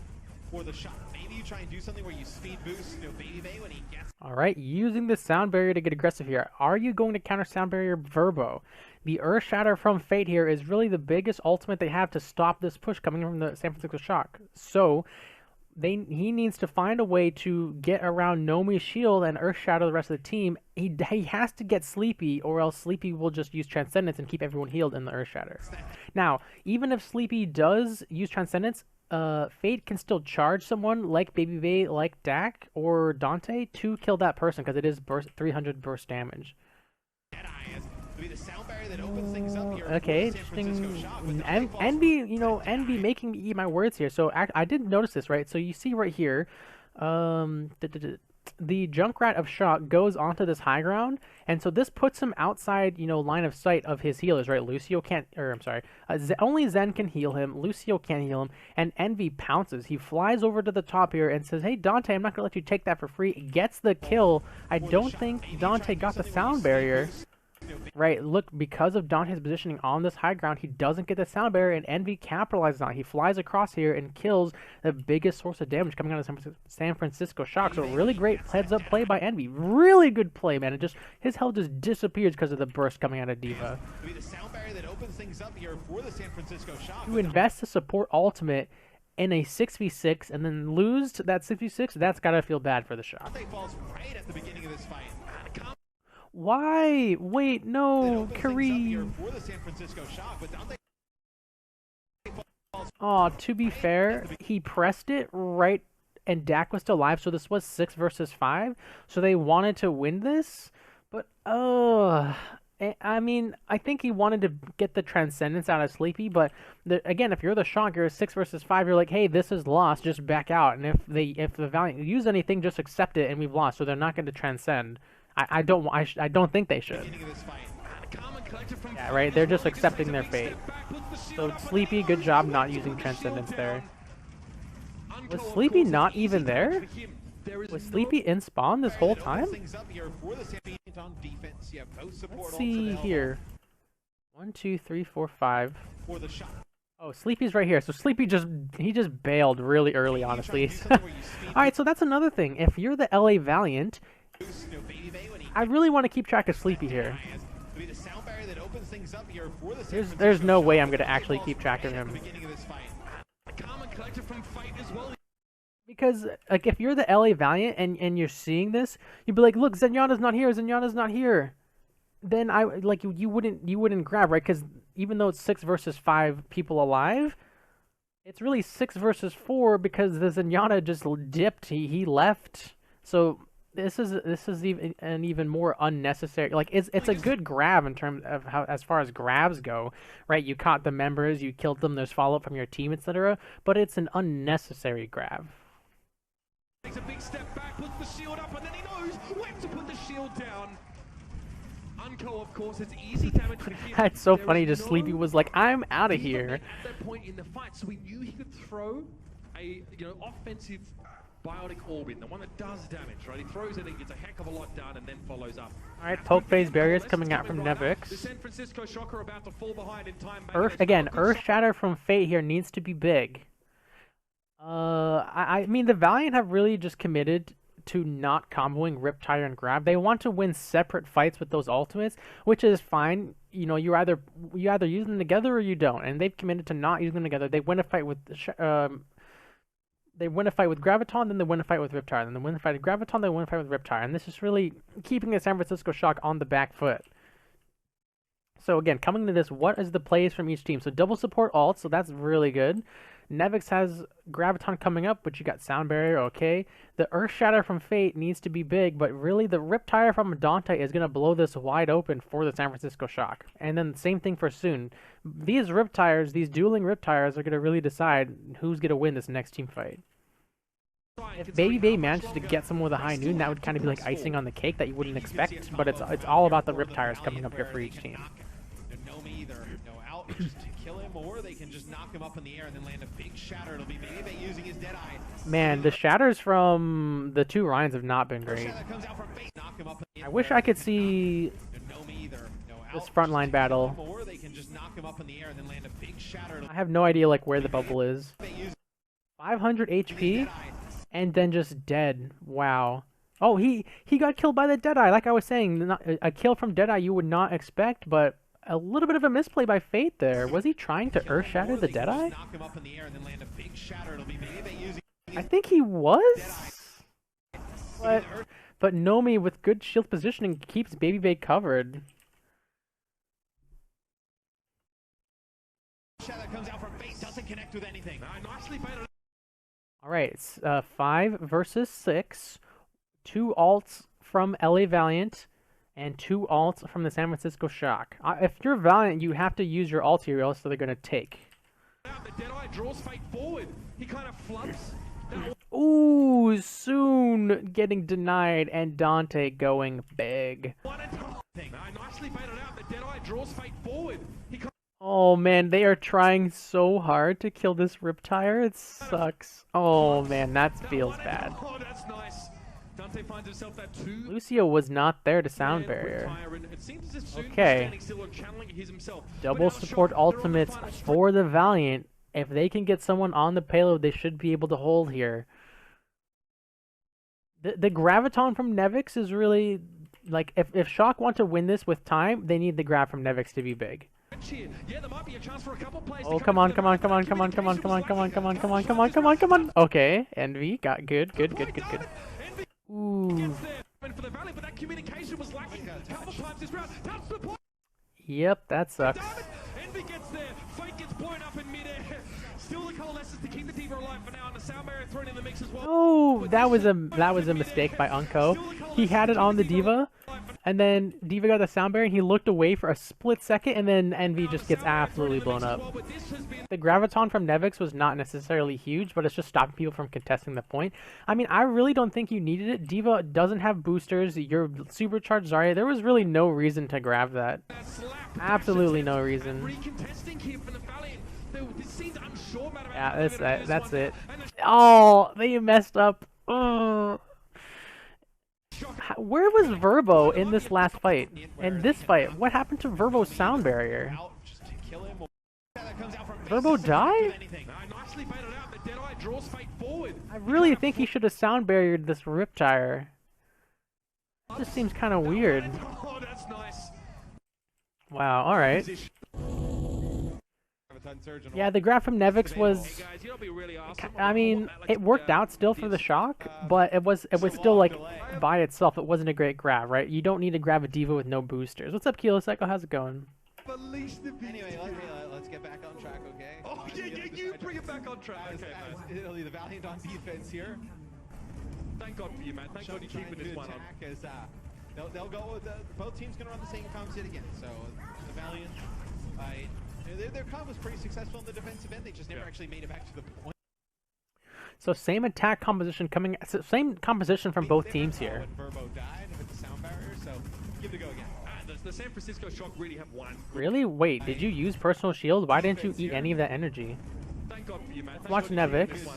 for the shot. Maybe you try and do something where you speed boost, Baby Bay when he gets. Alright, using the sound barrier to get aggressive here. Are you going to counter sound barrier Verbo? The Earth Shatter from Fate here is really the biggest ultimate they have to stop this push coming from the San Francisco Shock. So, he needs to find a way to get around Nomi's shield and Earth Shatter the rest of the team. He has to get Sleepy, or else Sleepy will just use Transcendence and keep everyone healed in the Earth Shatter. Now, even if Sleepy does use Transcendence, Fate can still charge someone like Baby Bay, like Dak, or Dante to kill that person because it is 300 burst damage. Okay, interesting. Envy, Envy making me eat my words here. So I didn't notice this, right? So you see right here, the Junkrat of Shock goes onto this high ground, and so this puts him outside, line of sight of his healers, right? Lucio can't, or I'm sorry, only Zen can heal him, Lucio can't heal him, and Envy pounces. He flies over to the top here and says, hey, Dante, I'm not going to let you take that for free. Gets the kill. I don't think Dante got the sound barrier. Right, look, because of Dante's positioning on this high ground, he doesn't get the sound barrier, and Envy capitalizes on it. He flies across here and kills the biggest source of damage coming out of San Francisco Shock. So really great heads-up play by Envy. Really good play, man. His health just disappears because of the burst coming out of Diva. To invest the support ultimate in a 6v6 and then lose to that 6v6, that's got to feel bad for the Shock. Why? Wait, no, Kareem. Oh, to be fair, he pressed it right, and Dak was still alive, so this was 6 versus 5, so they wanted to win this, but, I mean, I think he wanted to get the Transcendence out of Sleepy, but, again, if you're the Shock, you're a 6 versus 5, you're like, hey, this is lost, just back out, and if the Valiant use anything, just accept it, and we've lost, so they're not going to Transcend. I don't think they should. Yeah, right, they're just accepting their fate. So Sleepy, good job not using Transcendence there. Was Sleepy not even there? Was Sleepy in spawn this whole time? Let's see here. 1, 2, 3, 4, 5. Oh, Sleepy's right here. So Sleepy he just bailed really early, honestly. Alright, so that's another thing. If you're the LA Valiant, I really want to keep track of Sleepy here. There's no way I'm going to actually keep track of him. Because, like, if you're the LA Valiant and you're seeing this, you'd be like, look, Zenyatta's not here, Zenyatta's not here. Then you wouldn't grab, right? Because even though it's 6 versus 5 people alive, it's really 6 versus 4 because the Zenyatta just dipped, he left. So this is even an even more unnecessary. Like, it's a good grab in terms of how, as far as grabs go, right? You caught the members, you killed them, there's follow-up from your team, etc. But it's an unnecessary grab. Takes a big step back, puts the shield up, and then he knows when to put the shield down. Unco, of course, it's easy damage for him. That's so funny. Just Sleepy was like, I'm out of here. At that point in the fight, so we knew he could throw a offensive biotic orb in, the one that does damage, right? He throws it, it gets a heck of a lot done, and then follows up. Alright, poke phase barriers coming out from Nevix. The San Francisco Shock are about to fall behind in time. Earth Shatter from Fate here needs to be big. I mean, the Valiant have really just committed to not comboing Riptire and Grab. They want to win separate fights with those ultimates, which is fine. You know, you either use them together or you don't, and they've committed to not using them together. They win a fight with Graviton, then they win a fight with Riptire, then they win a fight with Graviton, they win a fight with Riptire, and this is really keeping the San Francisco Shock on the back foot. So again, coming to this, what is the plays from each team? So double support ult, so that's really good. Nevix has Graviton coming up, but you got Sound Barrier, okay. The Earth Shatter from Fate needs to be big, but really the Riptire from Dante is going to blow this wide open for the San Francisco Shock. And then same thing for Soon. These Riptires, these dueling Riptires are going to really decide who's going to win this next team fight. If Baby Bay manages to get someone with a high noon, that would kind of be like icing on the cake that you wouldn't expect, but it's all about the Riptires coming up here for each team. Or they can just knock him up in the air and then land a big shatter. It'll be Baby using his Deadeye. Man, the shatters from the two Ryans have not been great. Comes out from I wish I could see this frontline battle. Or they can just knock him up in the air and then land a big shatter. I have no idea like where the bubble is. 500 HP and then just dead. Wow. Oh, he got killed by the Deadeye. Like I was saying, a kill from Deadeye you would not expect, but a little bit of a misplay by Fate there. Was he trying to Earth Shatter the Deadeye? I think he was. But Nomi with good shield positioning keeps Baby Bay covered. Alright, it's 5 versus 6. 2 alts from LA Valiant and 2 alts from the San Francisco Shock. If you're Valiant, you have to use your ult here, or else they're going to take. The Deadeye draws Fate forward. He kind of floods. Ooh, soon getting denied, and Dante going big. Nicely baited out. The Deadeye draws Fate forward. Oh man, they are trying so hard to kill this Riptire. It sucks. Oh man, that feels bad. Oh, that's nice. Dante finds himself that 2. Lucio was not there to sound barrier. Okay. Double support ultimates for the Valiant. If they can get someone on the payload, they should be able to hold here. The Graviton from Nevix is really, like, if Shock want to win this with time, they need the grab from Nevix to be big. Oh, come on, come on, come on, come on, come on, come on, come on, come on, come on, come on, come on, come on. Okay, Envy got good. Ooh. Yep, that sucks. Envy gets there. Fate gets blown up in midair. Still the coalesces to keep the Diva alive for now, and the sound barrier thrown in the mix as well. Oh, that was a mistake by Unko. He had it on the Diva, and then Diva got the sound barrier, and he looked away for a split second, and then Envy just gets absolutely blown up. The Graviton from Nevix was not necessarily huge, but it's just stopping people from contesting the point. I mean, I really don't think you needed it. Diva doesn't have boosters. You're supercharged Zarya. There was really no reason to grab that. Absolutely no reason. Yeah, that's it. Oh, they messed up. Where was Verbo in this last fight? In this fight, what happened to Verbo's sound barrier? Verbo die? I really think he should have sound barriered this Riptire. This seems kind of weird. Wow, alright. Yeah, the grab from Nevix was, I mean, it worked out still for the Shock, but it was still, like, by itself, it wasn't a great grab, right? You don't need to grab a Diva with no boosters. What's up, Kilo Psycho? How's it going? Anyway, let's get back on track, okay? Oh, yeah, you bring it back on track. Okay, Italy, the Valiant on defense here. Thank God for you, man. Thank God you're keeping this one on. They'll go with both teams going to run the same comp sit again. So the Valiant, their comp was pretty successful in the defensive end. They just never actually made it back to the point. So same attack composition coming, same composition from both teams here. Verbo died with the sound barrier, so give it a go again. The San Francisco Shock really have won. Really? Wait, did you use personal shield? Why didn't you eat any of that energy? Thank God for you, man. Watch Nevix.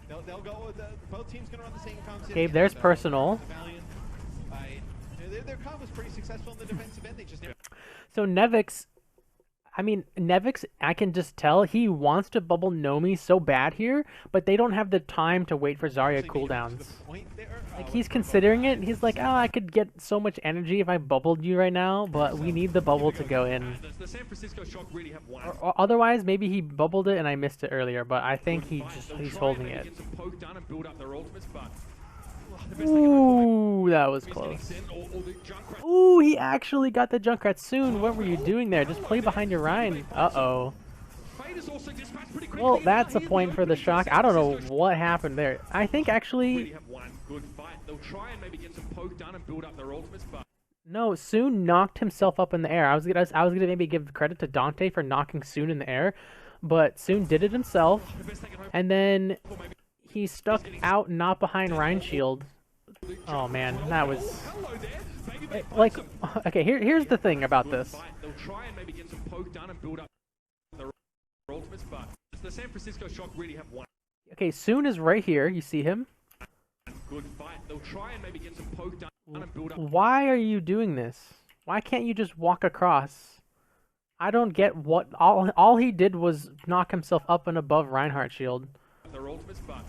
They'll go with both teams going to run the same comp sit. Okay, there's personal. Their comp was pretty successful in the defensive end. They just never. So Nevix, I mean, Nevix, I can just tell he wants to bubble Nomi so bad here, but they don't have the time to wait for Zarya cooldowns. Like, he's considering it. He's like, oh, I could get so much energy if I bubbled you right now, but we need the bubble to go in. The San Francisco Shock really have won. Or otherwise, maybe he bubbled it and I missed it earlier, but I think he's holding it. Ooh, that was close. Ooh, he actually got the Junkrat soon. What were you doing there? Just play behind your Rhine. Uh-oh. Well, that's a point for the Shock. I don't know what happened there. I think actually... No, Soon knocked himself up in the air. I was gonna maybe give credit to Dante for knocking Soon in the air, but Soon did it himself, and then he stuck out not behind Rhine Shield. Oh man, that was like, okay, here's the thing about this. The San Francisco Shock really have won. Okay, Soon is right here. You see him. Good fight. They'll try and maybe get some poke down. Why are you doing this? Why can't you just walk across? I don't get what all he did was knock himself up and above Reinhardt shield. Their ultimates, but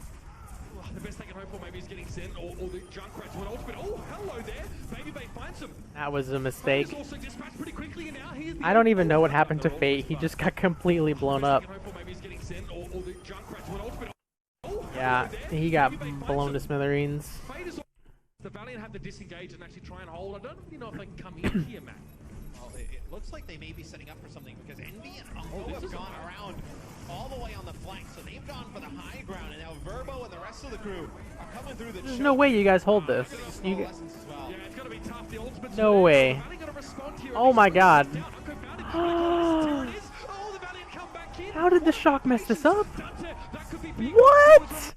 the best they can hope for maybe is getting Zen or the Junkrats with ultimate. Oh, hello there. Baby Bay finds him. That was a mistake. Also dispatched pretty quickly, and now here's the I don't even know what happened to Fate. He just got completely blown up. Yeah, he got blown to smithereens. The Valiant have to disengage and actually try and hold. I don't really know if they can come in here, Matt. Well, it looks like they may be setting up for something because Envy and Uncle have gone around all the way on the flank, so they've gone for the high ground, and now Verbo and the rest of the crew are coming through the There's no way you guys hold this. You... Yeah, it's gonna be tough. The ultimate's No way. Oh my god. How did the shock mess this up? What?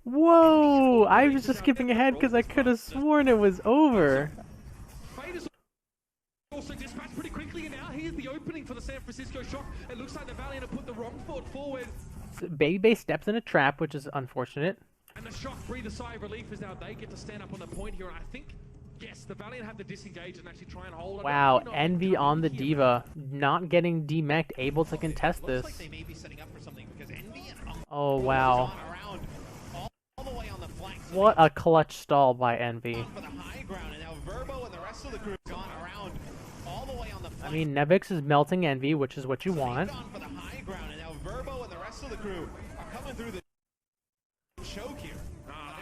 Whoa! I was just skipping ahead because I could have sworn it was over. Also dispatched pretty quickly, and now here's the opening for the San Francisco Shock. It looks like the Valiant have put the wrong foot forward. Baby Bay steps in a trap, which is unfortunate. And the Shock breathe a sigh of relief as now they get to stand up on the point here. And I think, yes, the Valiant have to disengage and actually try and hold it. Wow, Envy on the Diva, not getting demeched, able to contest this. Looks like they may be setting up for something because Envy and Uncle Oh wow. have gone around all the way on the flank. So What a clutch stall by Envy. for the high ground, and now Verbo and the rest of the crew have gone around all the way on the flank. I mean, Nevix is melting Envy, which is what you want. Gone for the high ground, and now Verbo and the rest of the crew are coming through the choke here.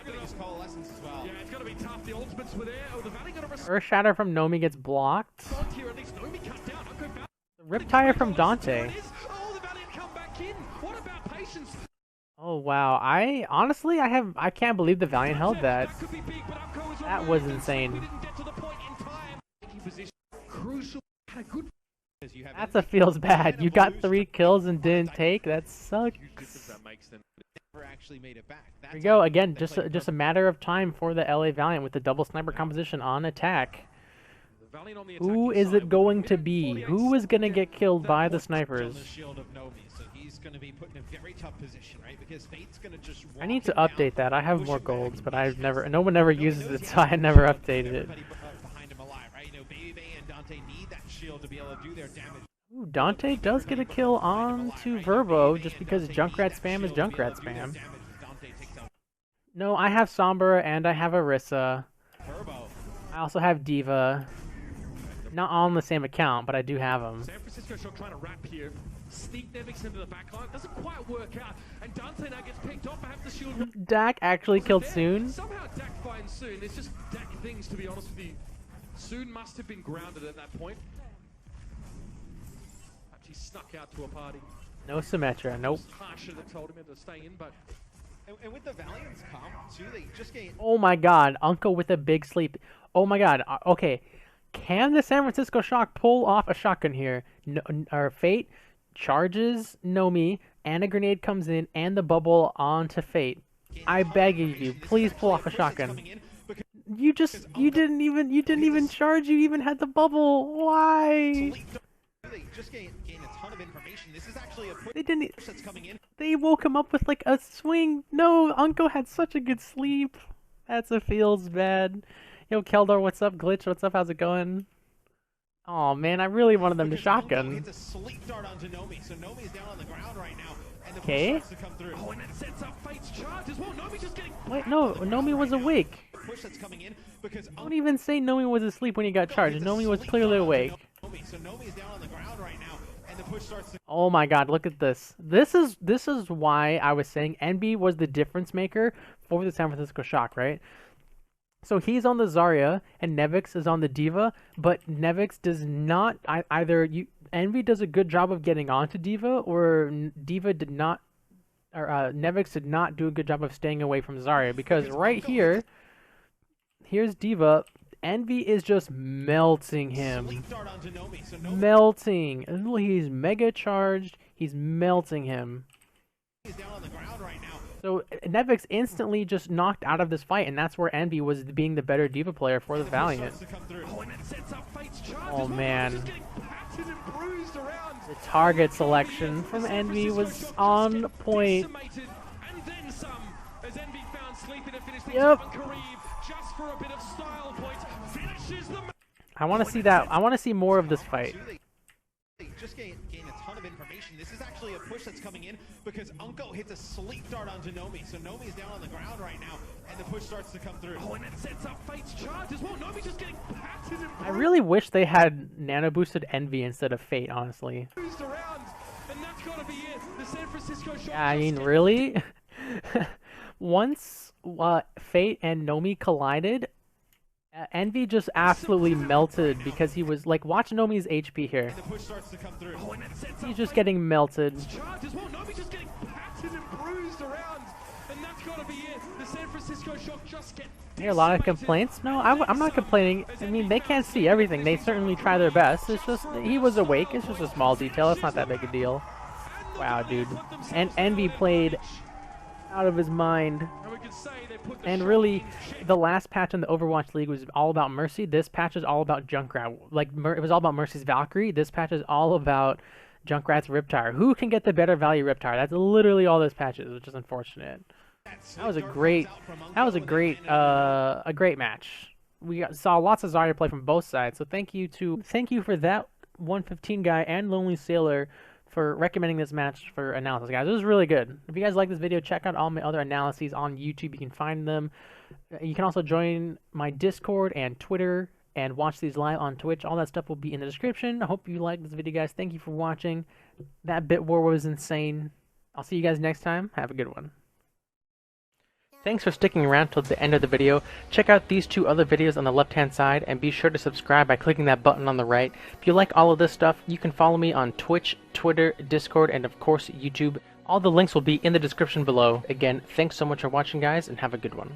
Everything's coalescence as well. Yeah, it's gonna be tough. The ultimates were there. Oh, the Valiant got a response Earth Shatter from Nomi gets blocked. here. At least Nomi cut down. Riptire from Dante. Oh, the Valiant come back in. What about patience? Oh wow, I can't believe the Valiant held that. Could be big, but Upco is That removed. was insane. We didn't get to the point in time. Position crucial. Had a good. That's a feels bad. You got 3 kills and didn't take. That sucks. That makes them. Never actually made it back. Here we go again. Just a matter of time for the LA Valiant with the double sniper composition on attack. The Valiant on the Who attacking is side it going with to be? Who is gonna get killed by the snipers? On the shield of Nomi, so he's going to be put in a very tough position, right? Because Fate's going to just I need to walk him update down, that. I have push more him back. golds, but no one ever uses it, so I never updated it. Everybody behind him alive, right? You know, Baby Bay and Dante need that shield to be able to do their damage. Ooh, Dante does get a kill on to Verbo just because Junkrat spam is Junkrat spam. No, I have Sombra and I have Orisa. Verbo. I also have Diva. Not on the same account, but I do have them. San Francisco Shock trying to wrap here. Sneak Nevix into the back line. Doesn't quite work out. And Dante now gets picked off. Perhaps the shield. Dak actually killed there. Soon. Somehow Dak finds Soon. It's just Dak things, to be honest with you. Soon must have been grounded at that point. Perhaps he snuck out to a party. No Symmetra, nope. Harsh should have told him to stay in, but And with the Valiant's comp, too, they just gain. Oh my god, Uncle with a big sleep. Oh my god, okay. Can the San Francisco Shock pull off a shotgun here? No, or Fate charges Nomi, and a grenade comes in, and the bubble onto Fate. I beg of you, please pull off a shotgun. You didn't even charge, you even had the bubble. Why? They just gain a ton of information. This is actually a They didn't. push that's coming in. They woke him up with like a swing. No, Uncle had such a good sleep. That's a feels bad. Yo, Keldor, what's up? Glitch, what's up? How's it going? Oh man, I really wanted them to Because Uncle shotgun. hits a sleep dart onto Nomi, so Nomi's down on the ground right now, and the push Okay. starts to come through. oh, and it sets up Fate's charge as well. Nomi just getting. Wait, no, Nomi was awake. Push that's coming in because Don't even say Nomi was asleep when he got charged. Nomi was clearly awake. So Nomi's down on the ground right now, and the push starts to. Oh my god, look at this. This is why I was saying NB was the difference maker for the San Francisco Shock, right? So he's on the Zarya and Nevix is on the Diva, but Nevix does not Envy does a good job of getting onto Diva, or Diva did not, or Nevix did not do a good job of staying away from Zarya, because right here, here's Diva. Envy is just melting him. Sleep dart onto Nomi, so Nomi Melting. He's mega charged. He's melting him. is down on the ground right now. So Nevix instantly just knocked out of this fight, and that's where Envy was being the better Diva player for the Valiant. Starts to come through. Oh, and it sets up Fate's charge Oh, as well. man. Just getting battered and bruised around. The target selection from Envy was on point. Decimated, and then some, as Envy found sleep in a finish. Yep. Kareem, just for a bit of style points. Finishes the I want to see that. I want to see more of this fight. They just gain a ton of information. This is actually a push that's coming in because Unko hits a sleep dart onto Nomi. So Nomi's down on the ground right now, and the push starts to come through. Oh, and it sets up Fate's charge as well. Nomi just getting patted and I really wish they had nano boosted Envy instead of Fate, honestly. bruised around, and that's got to be it. The San Francisco shot. Yeah, I mean, really? Once Fate and Nomi collided, Envy just absolutely melted because he was like, watch Nomi's HP here. And the push starts to come through. Oh, and it sets He's up just getting melted. Fate's charge as well. Nomi just getting patted and bruised around, and that's got to be it. The San Francisco shock just get. There are a lot of complaints. No, I'm not complaining. I mean, they can't see everything. They certainly try their best. It's just he was awake. It's just a small detail. It's not that big a deal. Wow, dude. And Envy played out of his mind. And we can say they put the And shot really, in check. the last patch in the Overwatch League was all about Mercy. This patch is all about Junkrat. Like, it was all about Mercy's Valkyrie. This patch is all about Junkrat's Riptire. Who can get the better value Riptire? That's literally all this patch is, which is unfortunate. That was a great match. We saw lots of Zarya play from both sides. So thank you for that 115 guy and Lonely Sailor for recommending this match for analysis, guys. It was really good. If you guys like this video, check out all my other analyses on YouTube. You can find them. You can also join my Discord and Twitter and watch these live on Twitch. All that stuff will be in the description. I hope you liked this video, guys. Thank you for watching. That bit war was insane. I'll see you guys next time. Have a good one. Thanks for sticking around till the end of the video. Check out these two other videos on the left hand side and be sure to subscribe by clicking that button on the right. If you like all of this stuff, you can follow me on Twitch, Twitter, Discord, and of course YouTube. All the links will be in the description below. Again, thanks so much for watching, guys, and have a good one.